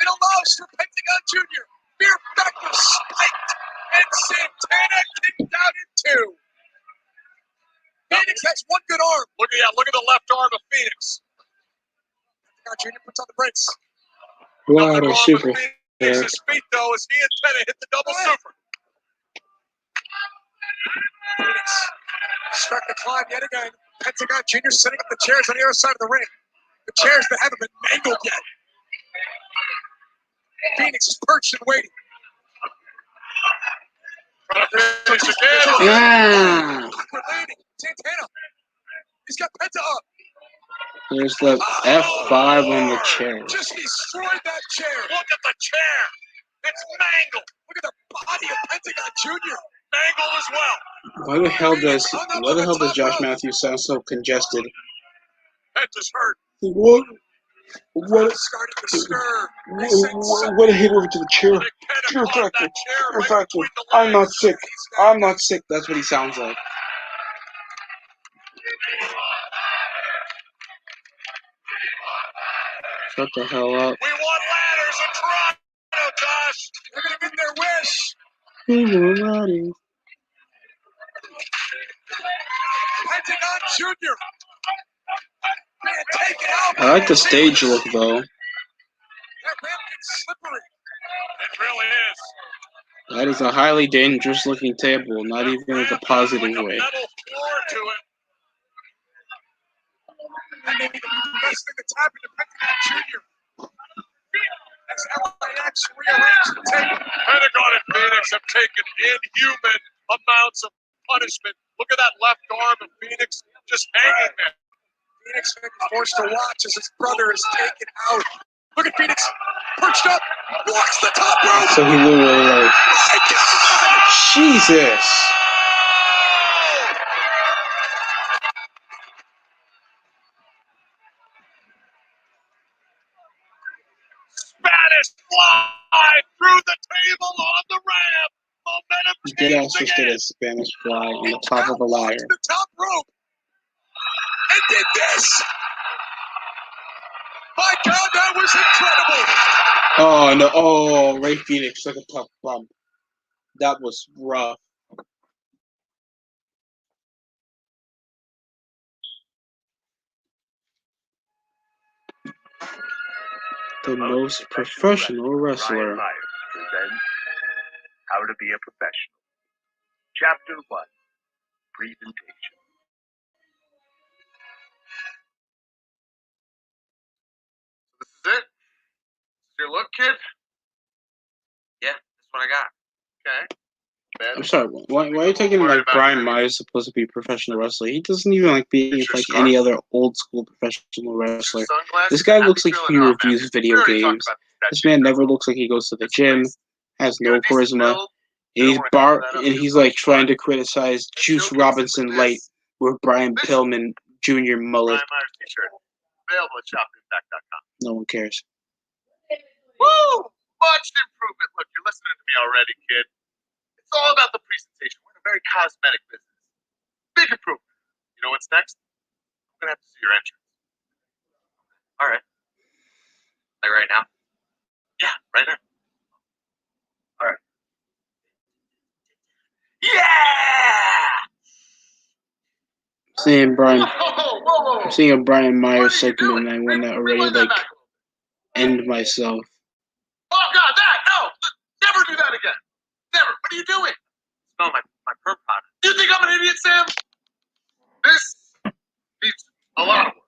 It allows for Pentagon Jr. Fear factor spiked. And Santana kicked out in two. Phoenix has one good arm. Look at the left arm of Phoenix. Pentagon Jr. puts on the brakes. What a super. Phoenix's feet, though, as he and Tena hit the double super. Phoenix starting to climb yet again. Pentagon Jr. setting up the chairs on the other side of the ring. The chairs that haven't been mangled yet. Phoenix is perched and waiting. Yeah. Santana. He's got Penta up. There's the F5 on the chair. Just destroyed that chair. Look at the chair. It's mangled. Look at the body of Pentagon Jr. Mangled as well. Why the hell does Josh Matthews sound so congested? Penta's hurt. What? Starting to stir. What a hit over to the chair. Fear factor. Fear factor. I'm not sick. I'm not sick. That's what he sounds like. Shut the hell up. We want ladders in Toronto, Josh. They're going to get their wish. We want ladders. Pentagon Jr. Man, take it out. I like the stage look, though. That ramp gets slippery. It really is. That is a highly dangerous looking table, not even in a positive way. Metal floor to it. That may be the best thing that's happened to Pentagon Jr. As LAX rearranged the table. Pentagon and Phoenix have taken inhuman amounts of punishment. Look at that left arm of Phoenix just hanging there. Phoenix may be forced to watch as his brother is taken out. Look at Phoenix, perched up, blocks the top rope. So he literally like, My God! Jesus. Spanish fly through the table on the ramp. Momentum Dead change ass just again. did a Spanish fly on the top of the ladder. The top rope. And did this. My God, that was incredible. Oh no! Oh, Ray Phoenix took a tough bump. That was rough. The most professional wrestler. Brian Myers presents How to Be a Professional. Chapter 1, Presentation. This is it? This is your look, kid? Yeah, that's what I got. Okay. I'm sorry. Why are you taking like Brian Myers supposed to be a professional wrestler? He doesn't even like be like any other old school professional wrestler. This guy looks like he reviews video games. This man never looks like he goes to the gym. Has no charisma. And he's like trying to criticize Juice Robinson Light with Brian Pillman Jr. mullet. Brian Myers t-shirt. Available at shopimpact.com. No one cares. Woo! Much improvement. Look, you're listening to me already, kid. It's all about the presentation. We're in a very cosmetic business. Big improvement. You know what's next? I'm going to have to see your entrance. All right. Like right now? Yeah, right now. All right. Yeah! Seeing Brian, Whoa. I'm seeing a Brian Myers segment, and I want to already like end myself. Oh, God, that! No! Never do that again! Never! What are you doing? Smell my perm powder. You think I'm an idiot, Sam? This needs a lot of work.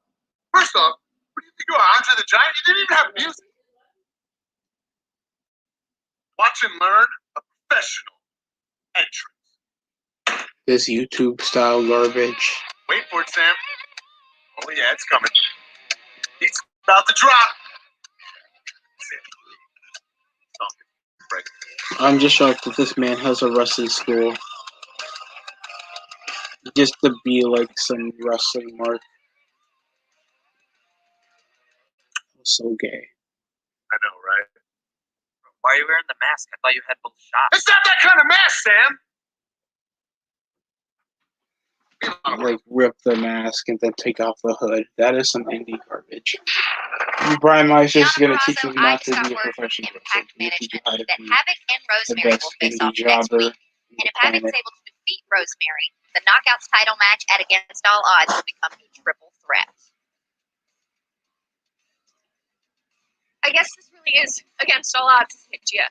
First off, what do you think you are, Andre the Giant? You didn't even have music. Watch and learn a professional entrance. This YouTube style garbage. Wait for it, Sam. Oh, yeah, it's coming. It's about to drop. I'm just shocked that this man has a wrestling school. Just to be like some wrestling mark. So gay. I know, right? Why are you wearing the mask? I thought you had both shots. It's not that kind of mask, Sam. Like rip the mask and then take off the hood. That is some indie garbage. Brian Myers is going to teach you not to be a professional wrestler. He'll teach you how to be Havoc and the Rosemary best will face indie off next jobber. week. And if Havoc's able to defeat Rosemary, the Knockouts title match at Against All Odds will become a triple threat. I guess this really is against all odds, isn't it, Gia?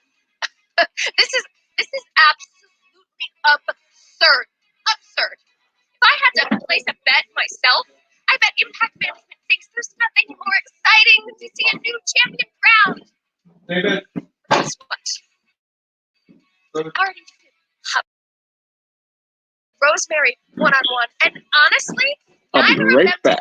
This is absolutely absurd. Absurd. If I had to place a bet myself. I bet Impact Management thinks there's nothing more exciting than to see a new champion crowned. David. Guess what? Already did. Rosemary one-on-one, and honestly, I'll be neither of right them back.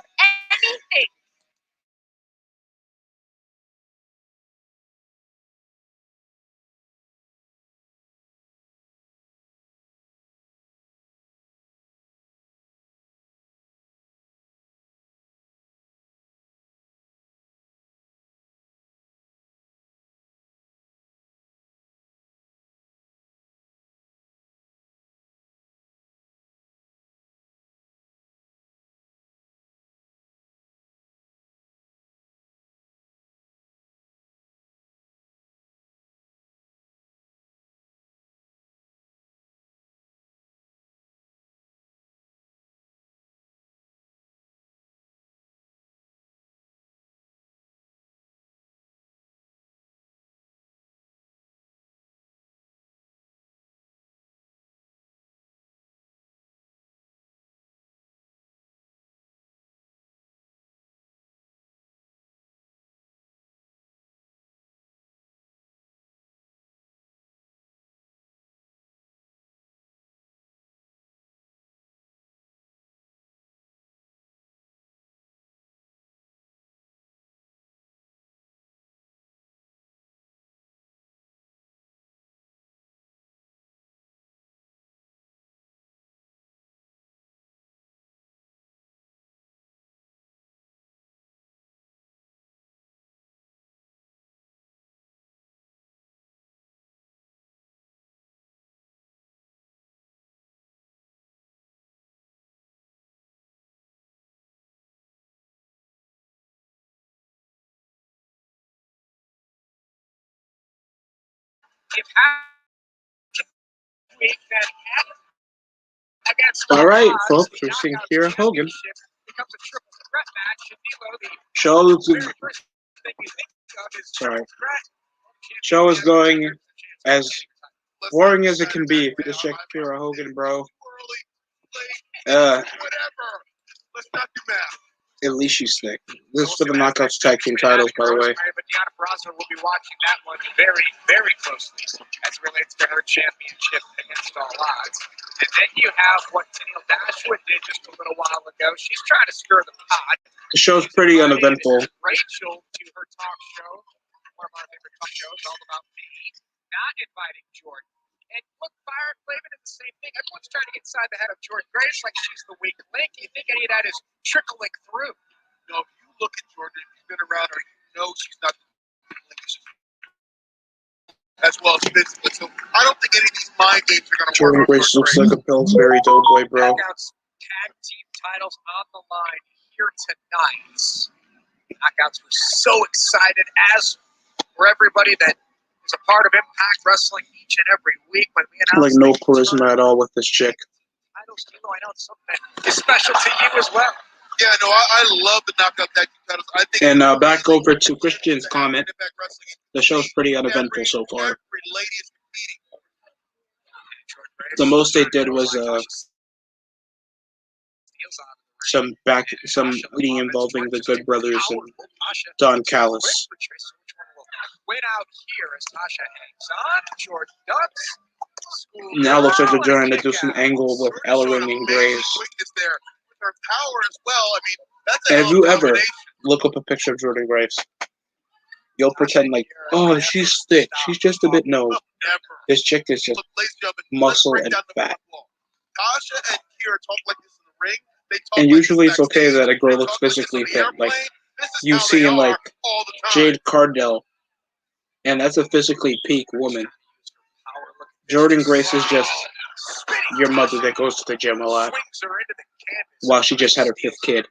did anything. All right, folks, we're seeing Kira Hogan. Show is going as boring as it can be. If you just check Kira Hogan, bro. At least she's sick. This is for the Knockouts Tag Team titles, by the way. Deanna Praza will be watching that one very, very closely as it relates to her championship against all odds. And then you have what Tennille Dashwood did just a little while ago. She's trying to stir the pot. The show's pretty uneventful. Rachel to her talk show, one of our favorite talk shows, all about me, not inviting Jordan. And look, Fire and Flavin is the same thing. Everyone's trying to get inside the head of Jordan Grace like she's the weak link. You think any of that is trickling through? No, if you look at Jordan, if you've been around her, you know she's not the weak link as well as physically. So I don't think any of these mind games are going to work. Jordan Grace looks like a Pillsbury Doughboy, bro. Knockouts tag team titles on the line here tonight. Knockouts were so excited, as for everybody that is a part of Impact Wrestling each and every week when we announce. Like no charisma at all with this chick. I know it's something is special to you as well. Yeah, no, I love the knockout tag team titles. I think. And back over to Christian's comment. The show's pretty uneventful so far. The most they did was some meeting involving the Good Brothers and Don Callis. Went out here as Tasha hangs on. George Dubs. Now looks like they're trying to do some angle with Ellering and Graves. And if you ever look up a picture of Jordan Graves, you'll pretend like, oh, she's thick. She's just a bit no. This chick is just muscle and fat. Tasha and Kira talk like this in the ring. And usually it's okay that a girl looks physically fit. Like you see in like Jade Cardell, and that's a physically peak woman. Jordan Grace is just your mother that goes to the gym a lot while she just had her 5th kid.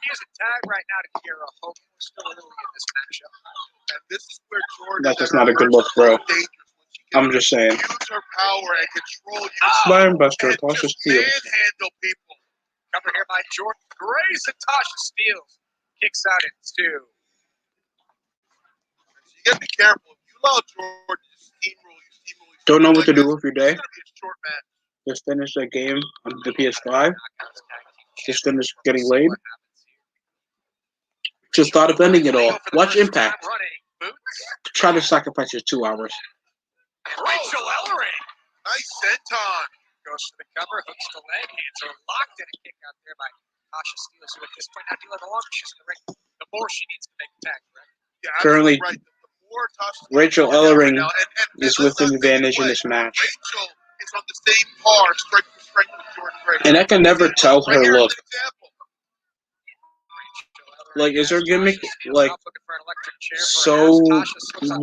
Here's a tag right now to Kira Hogan. We're still early in this matchup. And this is where Jordan That's just not a good look, bro. I'm just saying. Use her power and control you. Spinebuster, Tasha Steele. Manhandle people. Cover here by Jordan Grace and Tasha Steele. Kicks out at 2. You gotta be careful. If you allow Jordan to steamroll you. Don't know what to do with your day? It's gonna be a short match. Just finished a game on the PS5. Just finished getting laid. Just thought of ending it all. Watch Impact. Try to sacrifice your 2 hours. Rachel Ellering. Nice senton. Goes to the cover, hooks the leg, hands are locked in a kick out there by Tasha Steele. So at this point, not dealing the longer she's in the ring, the more she needs to make the tag, correct? Yeah, Currently, right. The more Tasha Rachel Ellering is with let's an not take advantage in away. this match. Rachel is on the same par, strength for strength with Jordan Grace. And I can never tell Right her here look. is an example. Like, is her gimmick, like, so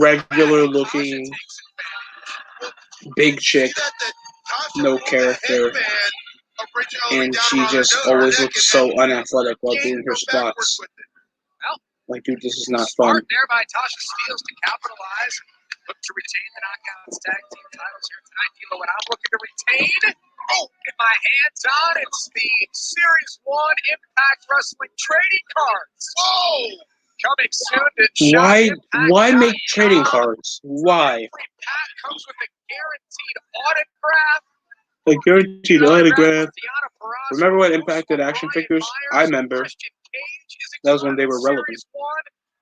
regular looking, big chick, no character, and she just always looks so unathletic while doing her spots. Like, dude, this is not fun. Smart there by Tasha Steele to capitalize. Look to retain the Knockouts tag team titles here tonight. D'Lo, what I'm looking to retain. Oh, in my hands on, it's the Series 1 Impact Wrestling trading cards. Whoa! Coming soon to Why make trading cards? Why? Every pack comes with a guaranteed autograph. A guaranteed autograph. Remember when Impact did action figures? I remember. That was when they were relevant.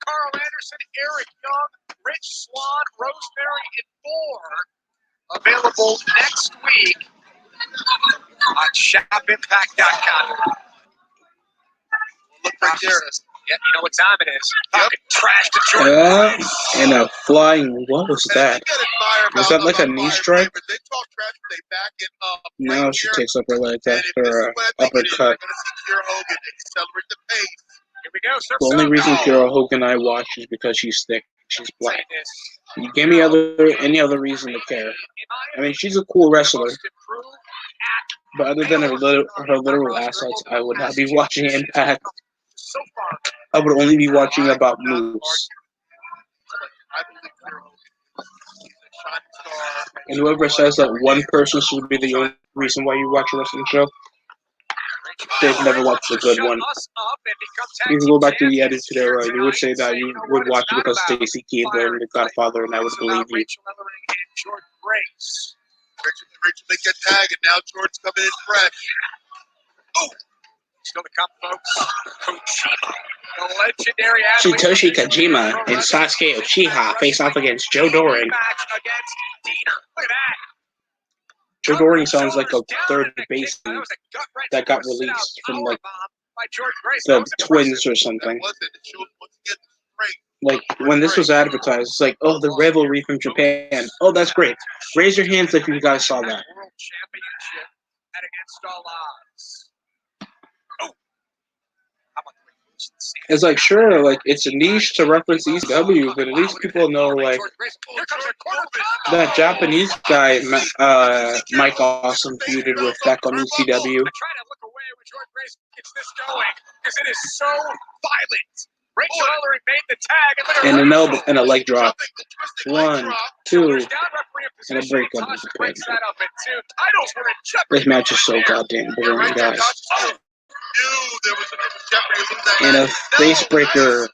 Carl Anderson, Eric Young, Rich Swan, Rosemary, and more. Available next week on shopimpact.com. Look right there. Yeah, you know what time it is. Yep. Trash to Jordan. And a flying. What was that? Was that like a knee strike? They talk trash, they back it up. No, she takes up her legs after an uppercut. Here we go, The only reason Kira Hogan I watch is because she's thick. She's black. You give me any other reason to care. I mean, she's a cool wrestler. But other than her literal assets, I would not be watching Impact. I would only be watching about moves. And whoever says that one person should be the only reason why you watch a wrestling show, they've never watched a good one. You can go back to the Attitude Era, you would say that you would watch it because Stacey Keebler and The Godfather, and I would believe you. Rachel make that tag, and now Jordan's coming in fresh. Oh! Still to come, folks. Kojima, the legendary athlete. Satoshi Kojima and Sasuke Uchiha face off against Joe Doring. Look at that. Joe Doring sounds like a third baseman that got released from like the Twins or something. Like when this was advertised, it's like, oh, the rivalry from Japan. Oh, that's great. Raise your hands if you guys saw that. World Championship at Against All Odds. It's like, sure, like it's a niche to reference ECW, but at least people know like that Japanese guy Mike Awesome feuded with back on ECW. And an elbow and a leg drop. 1, 2, and a break up. This match is so goddamn boring, guys. And a face breaker.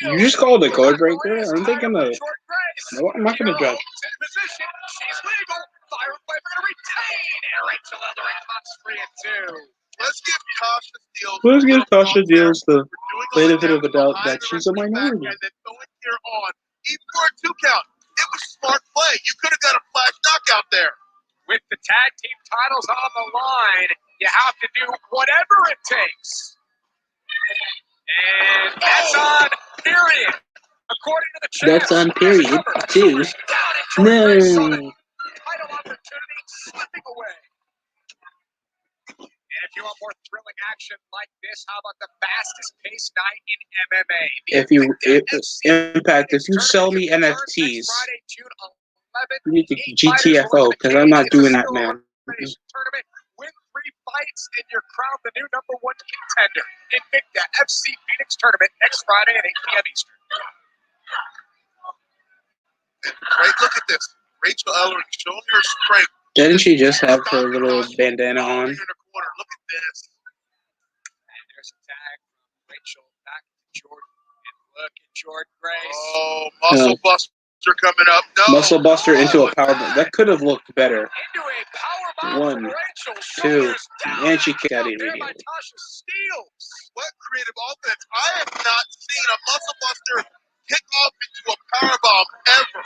You just called it a code breaker? I'm thinking of. No, I'm not gonna judge. Let's give Tasha Steele the benefit of the doubt that she's a minority. Even for a 2 count, it was smart play. You could have got a flash knockout there. With the tag team titles on the line, you have to do whatever it takes. And that's on period. According to the chat. That's on period, too. No. Title opportunity slipping away. And if you want more thrilling action like this, how about the fastest paced night in MMA? If you sell me NFTs, you need to GTFO, because I'm not doing that, man. Tournament, win 3 fights, and you're crowned the new #1 contender. Invicta FC Phoenix tournament next Friday at 8 p.m. Eastern. Right, look at this. Rachel Ellering showing her strength. Didn't she just have her little bandana on? Look at this. And there's a tag from Rachel back to Jordan. And look at Jordan Grace. Oh, muscle buster Buster coming up. No. Muscle Buster into a power bomb. That could have looked better. Into a powerbomb One, from Rachel. two, Shoulders down. and she kicked out There by immediately. Tasha Steelz. What creative offense? I have not seen a Muscle Buster kick off into a powerbomb ever.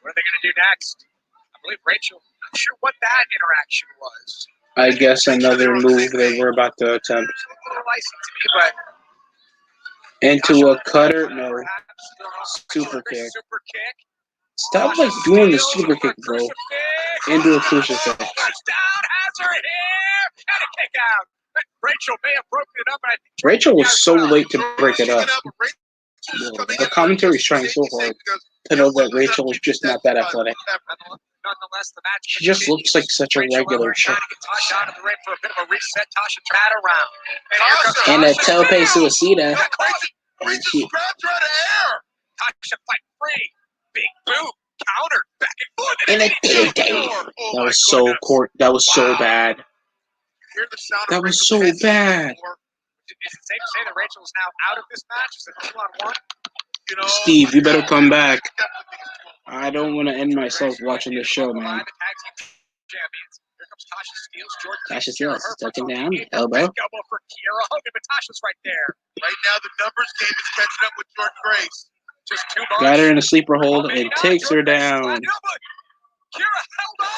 What are they going to do next? I believe Rachel. Not sure what that interaction was. I guess another move they were about to attempt. A little icy to me, but Into a cutter? No. perhaps Super kick. Super kick. Stop like doing the super kick, bro. Into a crucifix. Down, has her here, and a kick out. But Rachel may have broken it up, and I think Rachel was so late to break it up. Well, The commentary's trying so hard to know that Rachel is just not that athletic. Nonetheless, the match She just looks like such a regular chick. Tasha out of the ring for a bit of a reset. Tasha tried around. And here comes And a Tasha. tope suicida. Rachel grabbed her out of air. Tasha fight free. Big boot. Counter. Back and forth. And a DDT. That was so That was so bad. Hear the sound That of was Rachel so dancing bad. before. Is it safe to say that Rachel is now out of this match? Is it 2-on-1? You know, Steve, you better come back. definitely think it's 2-on-1. I don't want to end myself watching this show, man. Champions. Here comes Tasha Steelz. Tasha Steelz, tucking down, elbow. Elbow for Kiera Hogan, but Tasha's right there. Right now, the numbers game is catching up with Jordan Grace. Just too much. Got her in a sleeper hold and takes her down.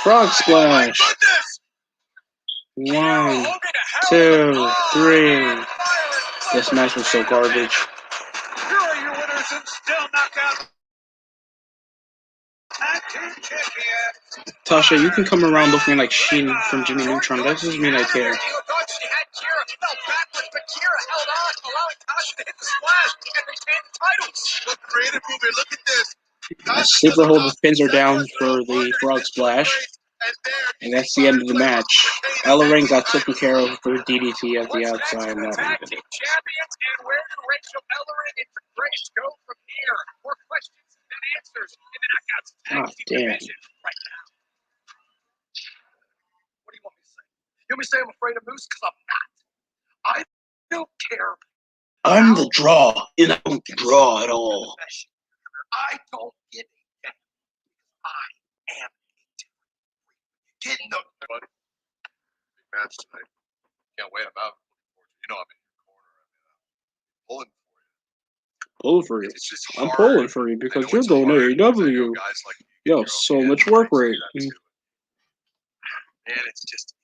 Frog splash. One, two, three. This match was so garbage. Here are your winners and still knockout tag team champions. Tasha, you can come around looking like Sheen from Jimmy Neutron. That doesn't mean I care. She had Kiera, fell backwards, but Kiera held on, allowing Tasha to hit the splash and retain the titles. Look, creative move here. Look at this. A sleeper hold with pins her down for the frog splash. And that's the end of the match. Ella Ring got taken care of for DDT at the outside. Champions, and where do Rachel Ellering and Grace go from here? More questions than answers in the Knockouts tag team division right now. What do you want me to say? You want me to say I'm afraid of Moose? Because I'm not. I don't care. I'm the draw, and I don't draw at all. I don't give a damn. I am a different breed. You didn't know, buddy. Big match tonight. Can't wait. I'm out. You know I'm in your corner. I'm pulling for you. Pull for you. It's just I'm hard. pulling for you because you're going AEW. Guys like Yo, so much work rate. Man, it's just,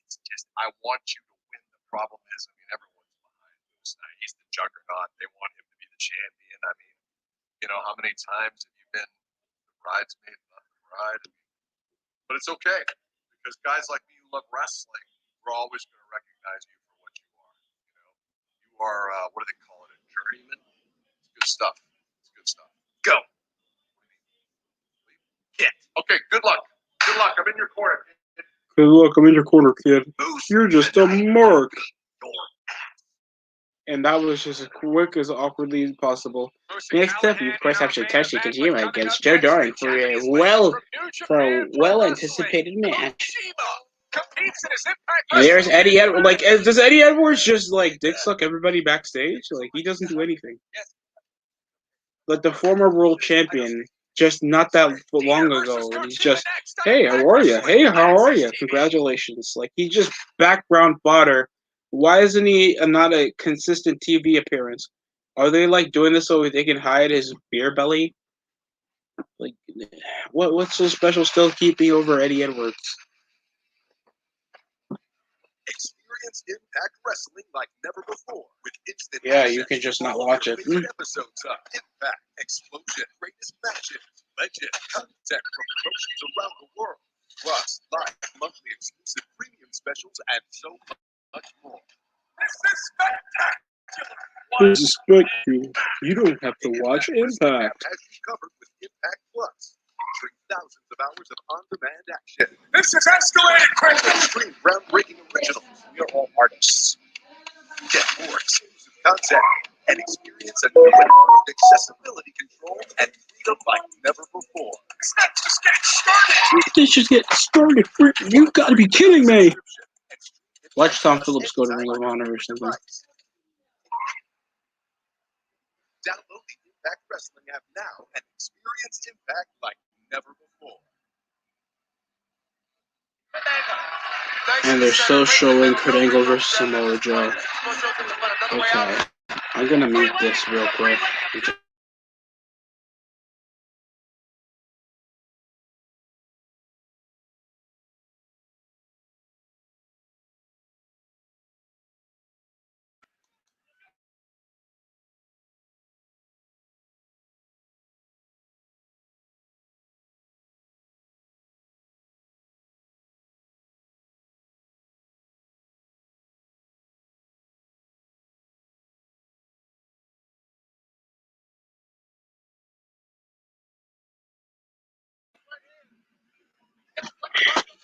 I want you to win. The problem is, I mean, everyone's behind Moose Knight. He's the juggernaut. They want him to be the champion. I mean, you know, how many times have you been the bridesmaid, not the bride? But it's okay, because guys like me who love wrestling, we're always going to recognize you for what you are. You know, you are, what do they call it, a journeyman? It's good stuff. It's good stuff. Go. Yeah. Okay, good luck. Good luck. I'm in your corner. Good luck, I'm in your corner, kid. You're just a mark. And that was just as quick as awkwardly as possible. Next up, of course, actually Tashi Kojima against Joe Doring for a well-anticipated match. And there's Eddie Edwards. Like, does Eddie Edwards just like dick suck everybody backstage? Like, he doesn't do anything. Like the former world champion, just not that long ago, and he's just, hey, how are you? Hey, how are you? Congratulations. Like, he's just background fodder. Why isn't he not a consistent TV appearance? Are they like doing this so they can hide his beer belly? Like, what's so special still keeping over Eddie Edwards? Experience Impact Wrestling like never before with instant. Yeah, you can just not watch it. Episodes of Impact, Explosion, greatest matches, legend, content from promotions around the world, plus live monthly exclusive premium specials and so much more. This is spectacular. Disrespect you. You don't have to watch Impact. Has you covered with Impact Plus, featuring thousands of hours of on-demand action. This is escalated quickly. Stream groundbreaking originals. We are all artists. Get more exclusive content and experience a new and improved accessibility control and freedom like never before. This match just getting started. This just get started. You gotta be kidding me. Watch Tom Phillips go to Ring of Honor or something. Download the Impact Wrestling app now and experience Impact like never before. And they're still showing Kurt Angle versus Samoa Joe. Okay. I'm gonna mute this real quick.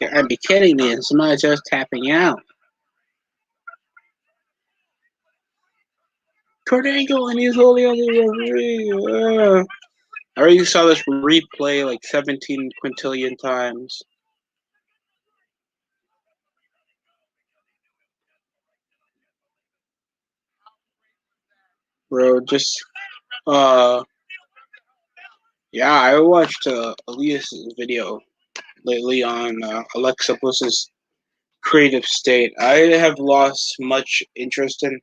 You gotta be kidding me. And Samoa Joe's tapping out. Kurt Angle and he's holding on the referee. I already saw this replay like 17 quintillion times. Bro, just yeah, I watched Elias's video lately on Alexa Bliss's creative state. I have lost much interest in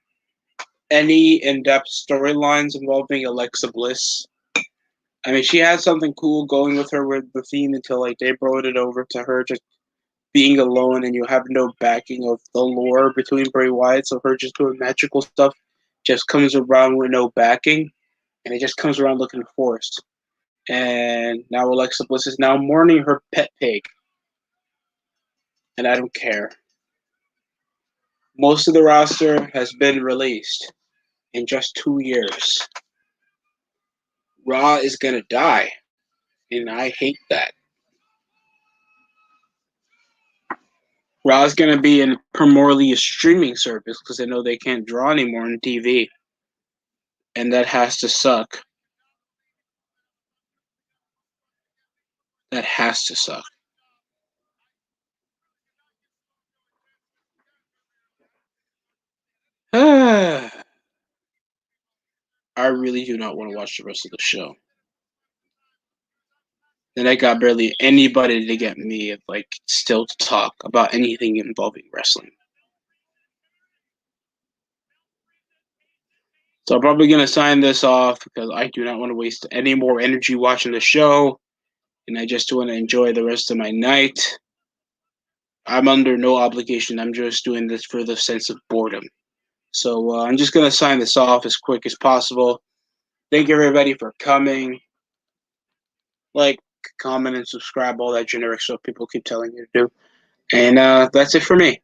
any in-depth storylines involving Alexa Bliss. I mean, she had something cool going with her with the theme until like they brought it over to her just being alone, and you have no backing of the lore between Bray Wyatt. So her just doing magical stuff just comes around with no backing, and it just comes around looking forced. And now Alexa Bliss is now mourning her pet pig, and I don't care. Most of the roster has been released in just 2 years. Raw is gonna die, and I hate that. Raw is gonna be in primarily a streaming service because they know they can't draw anymore on TV, and that has to suck. That has to suck. I really do not want to watch the rest of the show. And I got barely anybody to get me, like, still to talk about anything involving wrestling. So I'm probably going to sign this off because I do not want to waste any more energy watching the show. And I just want to enjoy the rest of my night. I'm under no obligation. I'm just doing this for the sense of boredom. So I'm just going to sign this off as quick as possible. Thank you, everybody, for coming. Like, comment, and subscribe, all that generic stuff people keep telling you to do. And that's it for me.